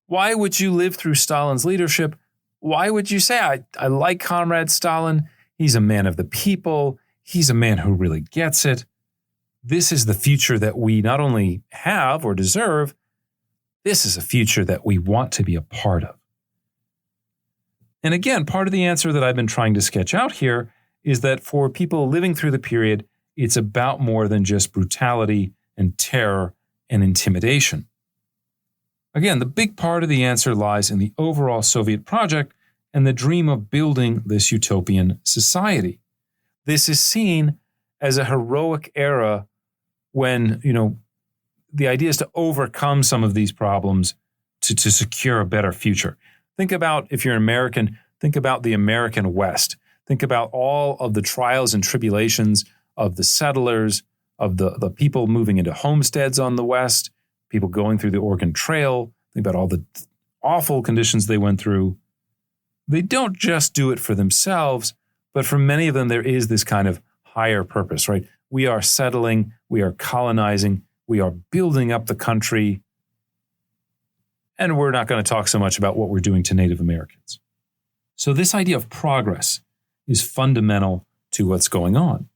Why would you live through Stalin's leadership? Why would you say, I like Comrade Stalin? He's a man of the people. He's a man who really gets it. This is the future that we not only have or deserve, this is a future that we want to be a part of. And again, part of the answer that I've been trying to sketch out here is that for people living through the period, it's about more than just brutality and terror and intimidation. Again, the big part of the answer lies in the overall Soviet project and the dream of building this utopian society. This is seen as a heroic era when, the idea is to overcome some of these problems to secure a better future. Think about, if you're an American, think about the American West. Think about all of the trials and tribulations of the settlers, of the people moving into homesteads on the West, people going through the Oregon Trail. Think about all the awful conditions they went through. They don't just do it for themselves, but for many of them, there is this kind of higher purpose, right? We are settling, we are colonizing, we are building up the country. And we're not going to talk so much about what we're doing to Native Americans. So this idea of progress is fundamental to what's going on.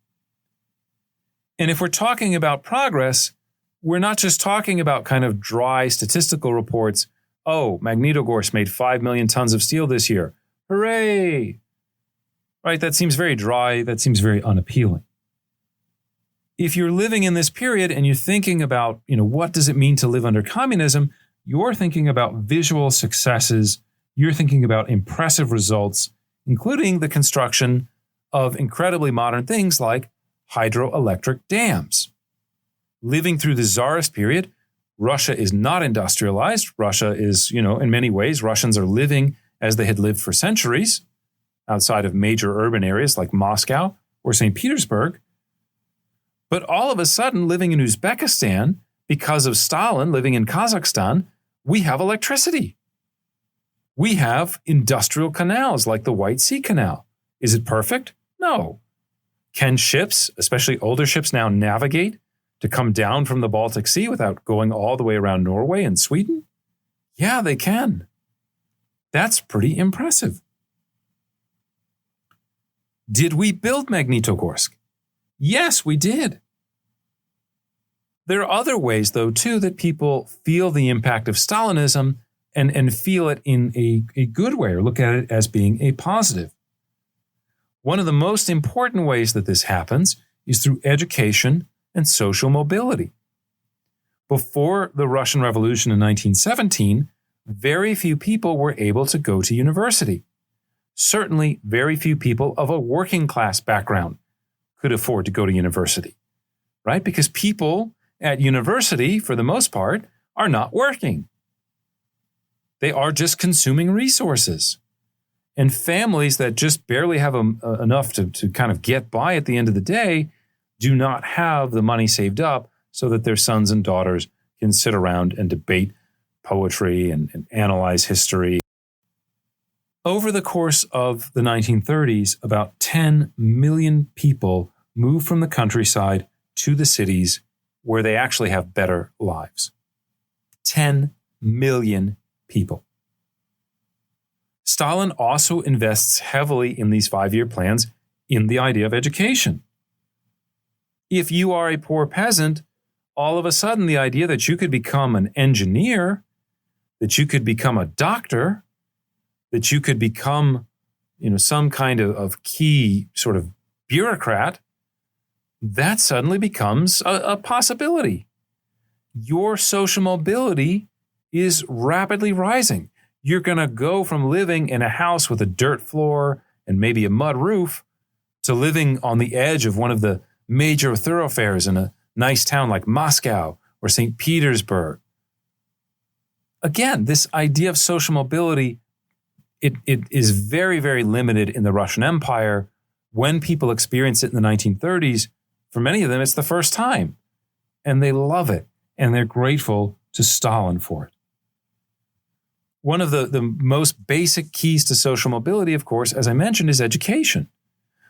And if we're talking about progress, we're not just talking about kind of dry statistical reports. Oh, Magnitogorsk made 5 million tons of steel this year. Hooray! Right? That seems very dry. That seems very unappealing. If you're living in this period and you're thinking about, what does it mean to live under communism? You're thinking about visual successes. You're thinking about impressive results, including the construction of incredibly modern things like hydroelectric dams. Living through the Tsarist period, Russia is not industrialized. Russia is, in many ways, Russians are living as they had lived for centuries outside of major urban areas like Moscow or St. Petersburg. But all of a sudden, living in Uzbekistan, because of Stalin living in Kazakhstan, we have electricity. We have industrial canals like the White Sea Canal. Is it perfect? No. Can ships, especially older ships, now navigate to come down from the Baltic Sea without going all the way around Norway and Sweden? Yeah, they can. That's pretty impressive. Did we build Magnitogorsk? Yes, we did. There are other ways, though, too, that people feel the impact of Stalinism and feel it in a good way or look at it as being a positive. One of the most important ways that this happens is through education and social mobility. Before the Russian Revolution in 1917, very few people were able to go to university. Certainly, very few people of a working class background could afford to go to university, right? Because people at university, for the most part, are not working. They are just consuming resources. And families that just barely have enough to kind of get by at the end of the day do not have the money saved up so that their sons and daughters can sit around and debate poetry and analyze history. Over the course of the 1930s, about 10 million people moved from the countryside to the cities where they actually have better lives. 10 million people. Stalin also invests heavily in these 5-year plans in the idea of education. If you are a poor peasant, all of a sudden the idea that you could become an engineer, that you could become a doctor, that you could become, some kind of key sort of bureaucrat, that suddenly becomes a possibility. Your social mobility is rapidly rising. You're going to go from living in a house with a dirt floor and maybe a mud roof to living on the edge of one of the major thoroughfares in a nice town like Moscow or St. Petersburg. Again, this idea of social mobility, it is very, very limited in the Russian Empire. When people experience it in the 1930s, for many of them, it's the first time. And they love it. And they're grateful to Stalin for it. One of the most basic keys to social mobility, of course, as I mentioned, is education.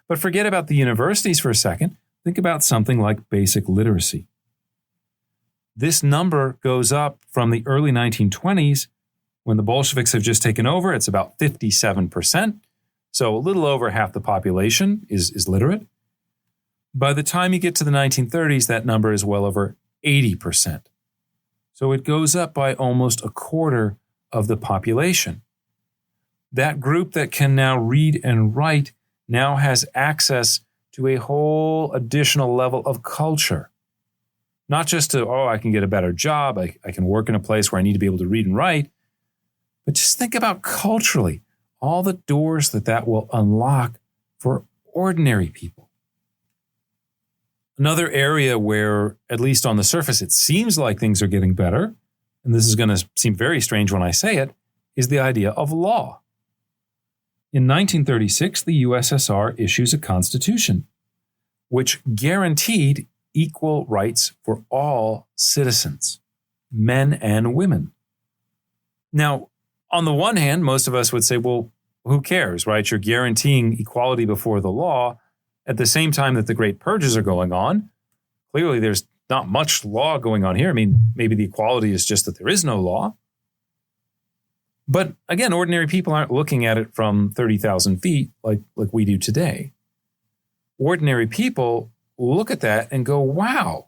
But forget about the universities for a second. Think about something like basic literacy. This number goes up from the early 1920s, when the Bolsheviks have just taken over. It's about 57%. So a little over half the population is literate. By the time you get to the 1930s, that number is well over 80%. So it goes up by almost a quarter of the population. That group that can now read and write now has access to a whole additional level of culture. Not just to, I can get a better job, I can work in a place where I need to be able to read and write, but just think about culturally, all the doors that will unlock for ordinary people. Another area where, at least on the surface, it seems like things are getting better, and this is going to seem very strange when I say it, is the idea of law. In 1936, the USSR issues a constitution, which guaranteed equal rights for all citizens, men and women. Now, on the one hand, most of us would say, well, who cares, right? You're guaranteeing equality before the law at the same time that the great purges are going on. Clearly, there's not much law going on here. I mean, maybe the equality is just that there is no law. But again, ordinary people aren't looking at it from 30,000 feet like we do today. Ordinary people look at that and go, wow.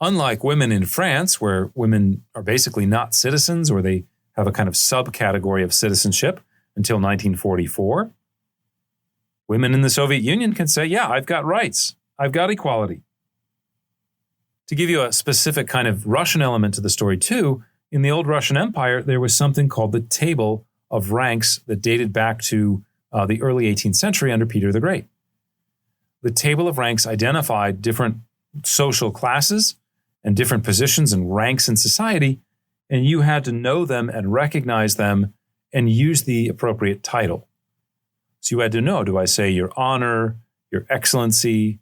Unlike women in France, where women are basically not citizens, or they have a kind of subcategory of citizenship until 1944, women in the Soviet Union can say, yeah, I've got rights. I've got equality. To give you a specific kind of Russian element to the story too, in the old Russian Empire, there was something called the Table of Ranks that dated back to the early 18th century under Peter the Great. The Table of Ranks identified different social classes and different positions and ranks in society, and you had to know them and recognize them and use the appropriate title. So you had to know, do I say your honor, your excellency,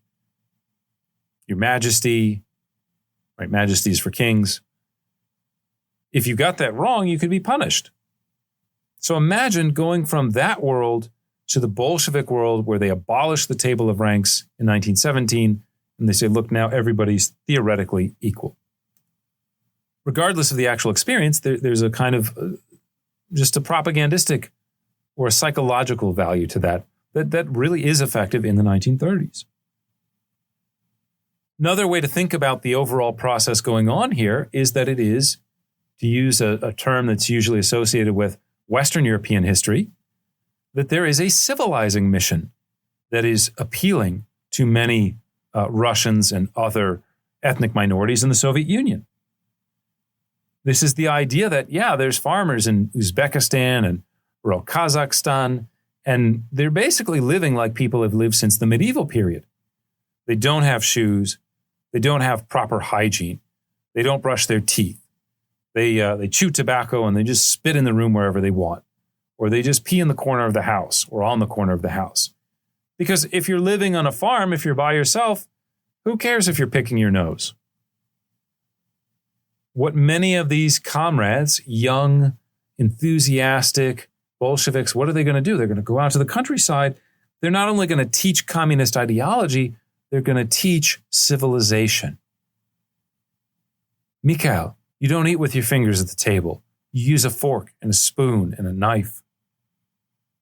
your majesty, right? Majesty is for kings. If you got that wrong, you could be punished. So imagine going from that world to the Bolshevik world, where they abolished the Table of Ranks in 1917, and they say, look, now everybody's theoretically equal. Regardless of the actual experience, there's a kind of just a propagandistic or a psychological value to that really is effective in the 1930s. Another way to think about the overall process going on here is that it is to use a term that's usually associated with Western European history, that there is a civilizing mission that is appealing to many Russians and other ethnic minorities in the Soviet Union. This is the idea that, yeah, there's farmers in Uzbekistan and rural Kazakhstan, and they're basically living like people have lived since the medieval period. They don't have shoes. They don't have proper hygiene. They don't brush their teeth. They chew tobacco and they just spit in the room wherever they want. Or they just pee in the corner of the house or on the corner of the house. Because if you're living on a farm, if you're by yourself, who cares if you're picking your nose? What many of these comrades, young, enthusiastic Bolsheviks, what are they going to do? They're going to go out to the countryside. They're not only going to teach communist ideology, they're going to teach civilization. Mikhail, you don't eat with your fingers at the table. You use a fork and a spoon and a knife.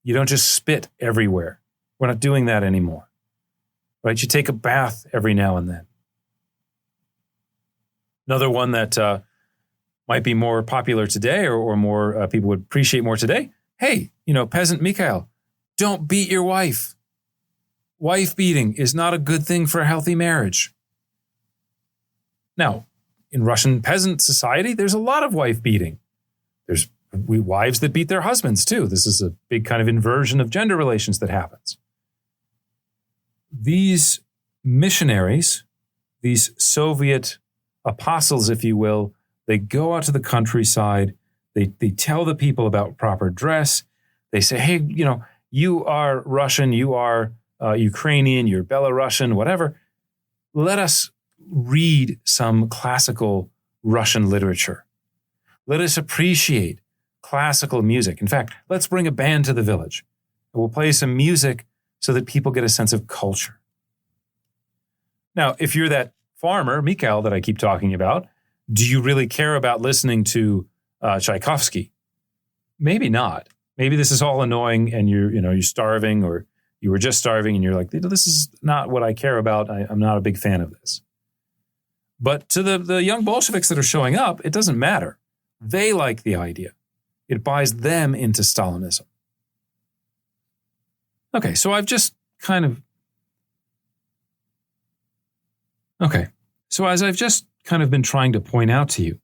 You don't just spit everywhere. We're not doing that anymore. Right? You take a bath every now and then. Another one that might be more popular today or more people would appreciate more today. Hey, peasant Mikhail, don't beat your wife. Wife beating is not a good thing for a healthy marriage. Now, in Russian peasant society, there's a lot of wife beating. There's wives that beat their husbands too. This is a big kind of inversion of gender relations that happens. These missionaries, these Soviet apostles, if you will, they go out to the countryside. They tell the people about proper dress. They say, hey, you are Russian, you are Ukrainian, you're Belarusian, whatever. Let us read some classical Russian literature. Let us appreciate classical music. In fact, let's bring a band to the village. We'll play some music so that people get a sense of culture. Now, if you're that farmer, Mikhail, that I keep talking about, do you really care about listening to Tchaikovsky? Maybe not. Maybe this is all annoying and you're starving, or you were just starving and you're like, this is not what I care about. I'm not a big fan of this. But to the young Bolsheviks that are showing up, it doesn't matter. They like the idea. It buys them into Stalinism. Okay, so I've just as I've just kind of been trying to point out to you,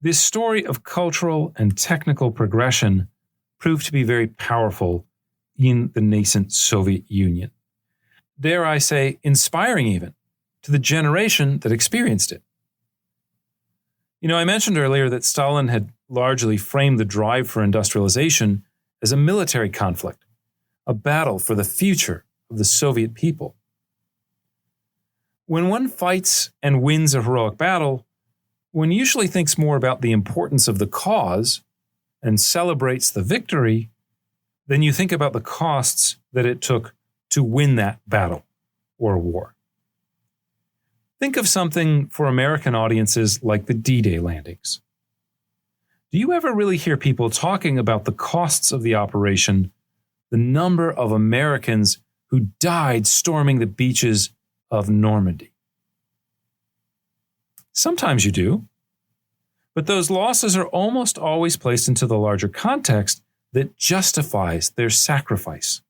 this story of cultural and technical progression proved to be very powerful in the nascent Soviet Union. Dare I say, inspiring even to the generation that experienced it. I mentioned earlier that Stalin had largely framed the drive for industrialization as a military conflict, a battle for the future of the Soviet people. When one fights and wins a heroic battle, one usually thinks more about the importance of the cause and celebrates the victory than you think about the costs that it took to win that battle or war. Think of something for American audiences like the D-Day landings. Do you ever really hear people talking about the costs of the operation, the number of Americans who died storming the beaches of Normandy? Sometimes you do, but those losses are almost always placed into the larger context that justifies their sacrifice.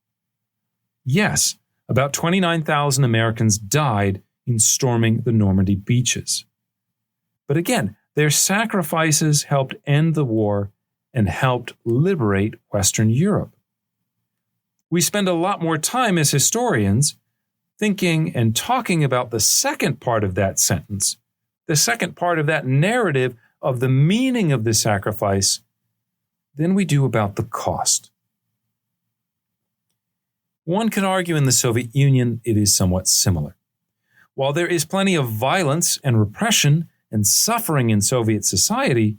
Yes, about 29,000 Americans died in storming the Normandy beaches. But again, their sacrifices helped end the war and helped liberate Western Europe. We spend a lot more time as historians thinking and talking about the second part of that sentence, the second part of that narrative of the meaning of the sacrifice, than we do about the cost. One can argue in the Soviet Union it is somewhat similar. While there is plenty of violence and repression and suffering in Soviet society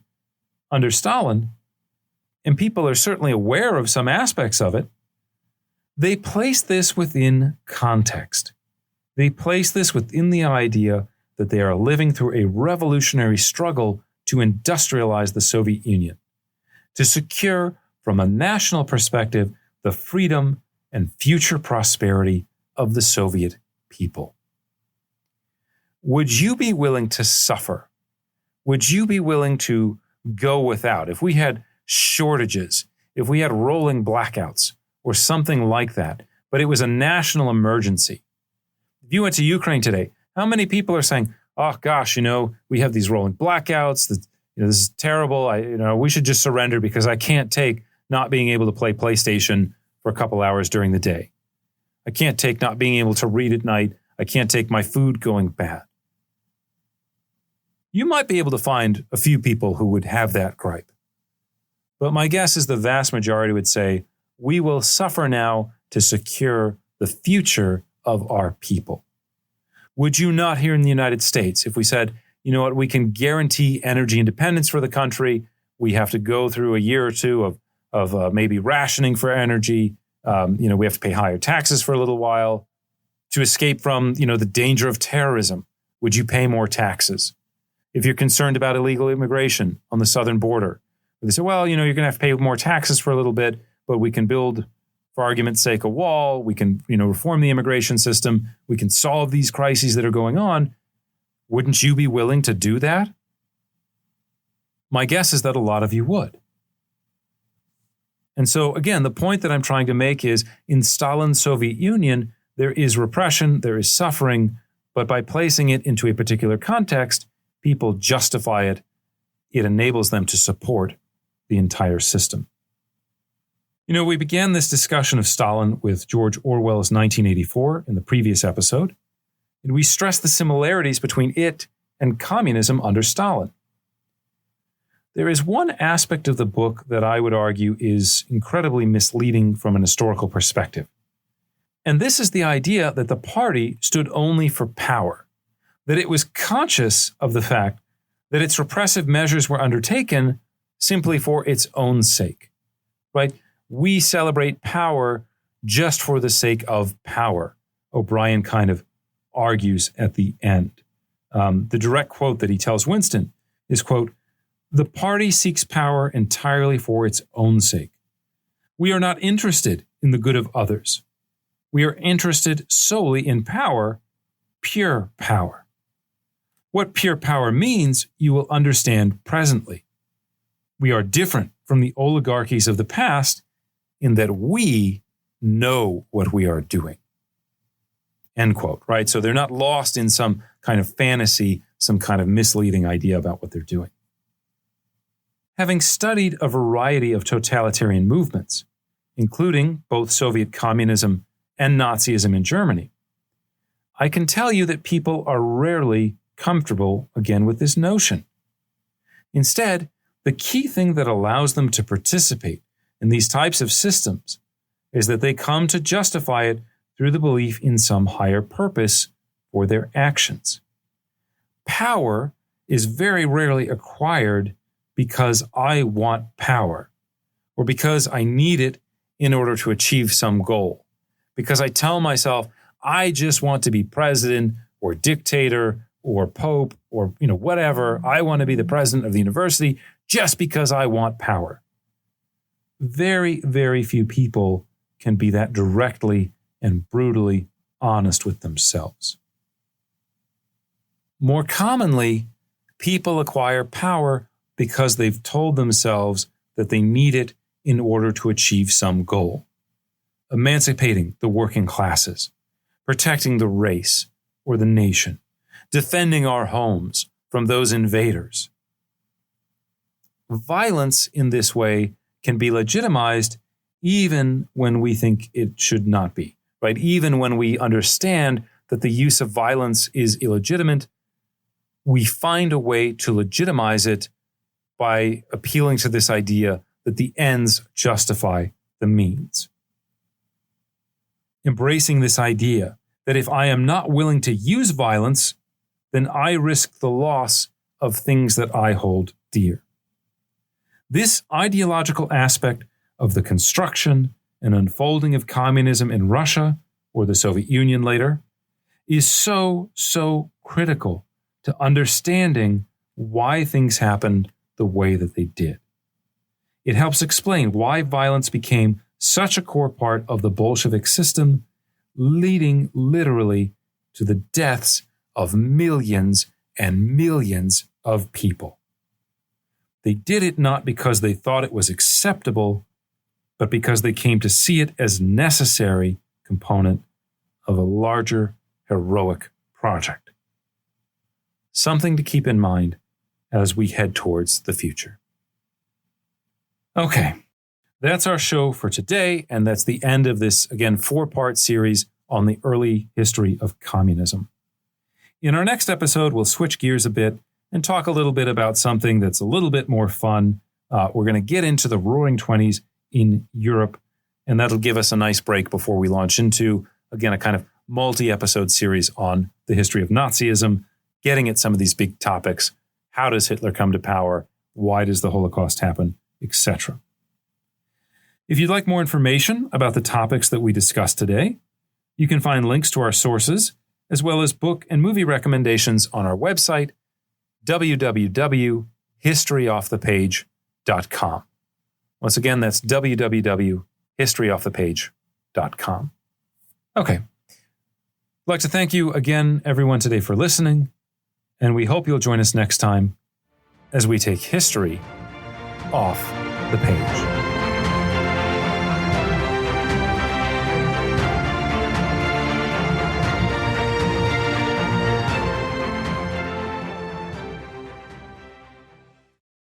under Stalin, and people are certainly aware of some aspects of it, they place this within context. They place this within the idea that they are living through a revolutionary struggle to industrialize the Soviet Union, to secure, from a national perspective, the freedom and future prosperity of the Soviet people. Would you be willing to suffer? Would you be willing to go without, if we had shortages, if we had rolling blackouts or something like that, but it was a national emergency. If you went to Ukraine today, how many people are saying, oh gosh, we have these rolling blackouts, this is terrible. We should just surrender because I can't take not being able to play PlayStation for a couple hours during the day. I can't take not being able to read at night. I can't take my food going bad. You might be able to find a few people who would have that gripe. But my guess is the vast majority would say, we will suffer now to secure the future of our people. Would you not here in the United States, if we said, you know what, we can guarantee energy independence for the country, we have to go through a year or two of maybe rationing for energy, we have to pay higher taxes for a little while to escape from, the danger of terrorism. Would you pay more taxes? If you're concerned about illegal immigration on the southern border, they say, well, you're going to have to pay more taxes for a little bit, but we can build, for argument's sake, a wall. We can, reform the immigration system. We can solve these crises that are going on. Wouldn't you be willing to do that? My guess is that a lot of you would. And so, again, the point that I'm trying to make is in Stalin's Soviet Union, there is repression, there is suffering, but by placing it into a particular context, people justify it. It enables them to support the entire system. We began this discussion of Stalin with George Orwell's 1984 in the previous episode, and we stressed the similarities between it and communism under Stalin. There is one aspect of the book that I would argue is incredibly misleading from an historical perspective. And this is the idea that the party stood only for power, that it was conscious of the fact that its repressive measures were undertaken simply for its own sake, right? We celebrate power just for the sake of power, O'Brien kind of argues at the end. The direct quote that he tells Winston is, quote, "The party seeks power entirely for its own sake. We are not interested in the good of others. We are interested solely in power, pure power. What pure power means, you will understand presently. We are different from the oligarchies of the past in that we know what we are doing." End quote, right? So they're not lost in some kind of fantasy, some kind of misleading idea about what they're doing. Having studied a variety of totalitarian movements, including both Soviet communism and Nazism in Germany, I can tell you that people are rarely comfortable again with this notion. Instead, the key thing that allows them to participate in these types of systems is that they come to justify it through the belief in some higher purpose for their actions. Power is very rarely acquired because I want power, or because I need it in order to achieve some goal, because I tell myself, I just want to be president or dictator or pope or whatever. I want to be the president of the university just because I want power. Very, very few people can be that directly and brutally honest with themselves. More commonly, people acquire power because they've told themselves that they need it in order to achieve some goal. Emancipating the working classes, protecting the race or the nation, defending our homes from those invaders. Violence in this way can be legitimized even when we think it should not be, right? Even when we understand that the use of violence is illegitimate, we find a way to legitimize it by appealing to this idea that the ends justify the means. Embracing this idea that if I am not willing to use violence, then I risk the loss of things that I hold dear. This ideological aspect of the construction and unfolding of communism in Russia, or the Soviet Union later, is so critical to understanding why things happened the way that they did. It helps explain why violence became such a core part of the Bolshevik system, leading literally to the deaths of millions and millions of people. They did it not because they thought it was acceptable, but because they came to see it as necessary component of a larger heroic project. Something to keep in mind as we head towards the future. Okay, that's our show for today, and that's the end of this, again, 4-part series on the early history of communism. In our next episode, we'll switch gears a bit and talk a little bit about something that's a little bit more fun. We're going to get into the Roaring '20s in Europe, and that'll give us a nice break before we launch into, again, a kind of multi-episode series on the history of Nazism, getting at some of these big topics. How does Hitler come to power? Why does the Holocaust happen? Etc. If you'd like more information about the topics that we discussed today, you can find links to our sources, as well as book and movie recommendations on our website, www.historyoffthepage.com. Once again, that's www.historyoffthepage.com. Okay. I'd like to thank you again, everyone, today for listening, and we hope you'll join us next time as we take history off the page.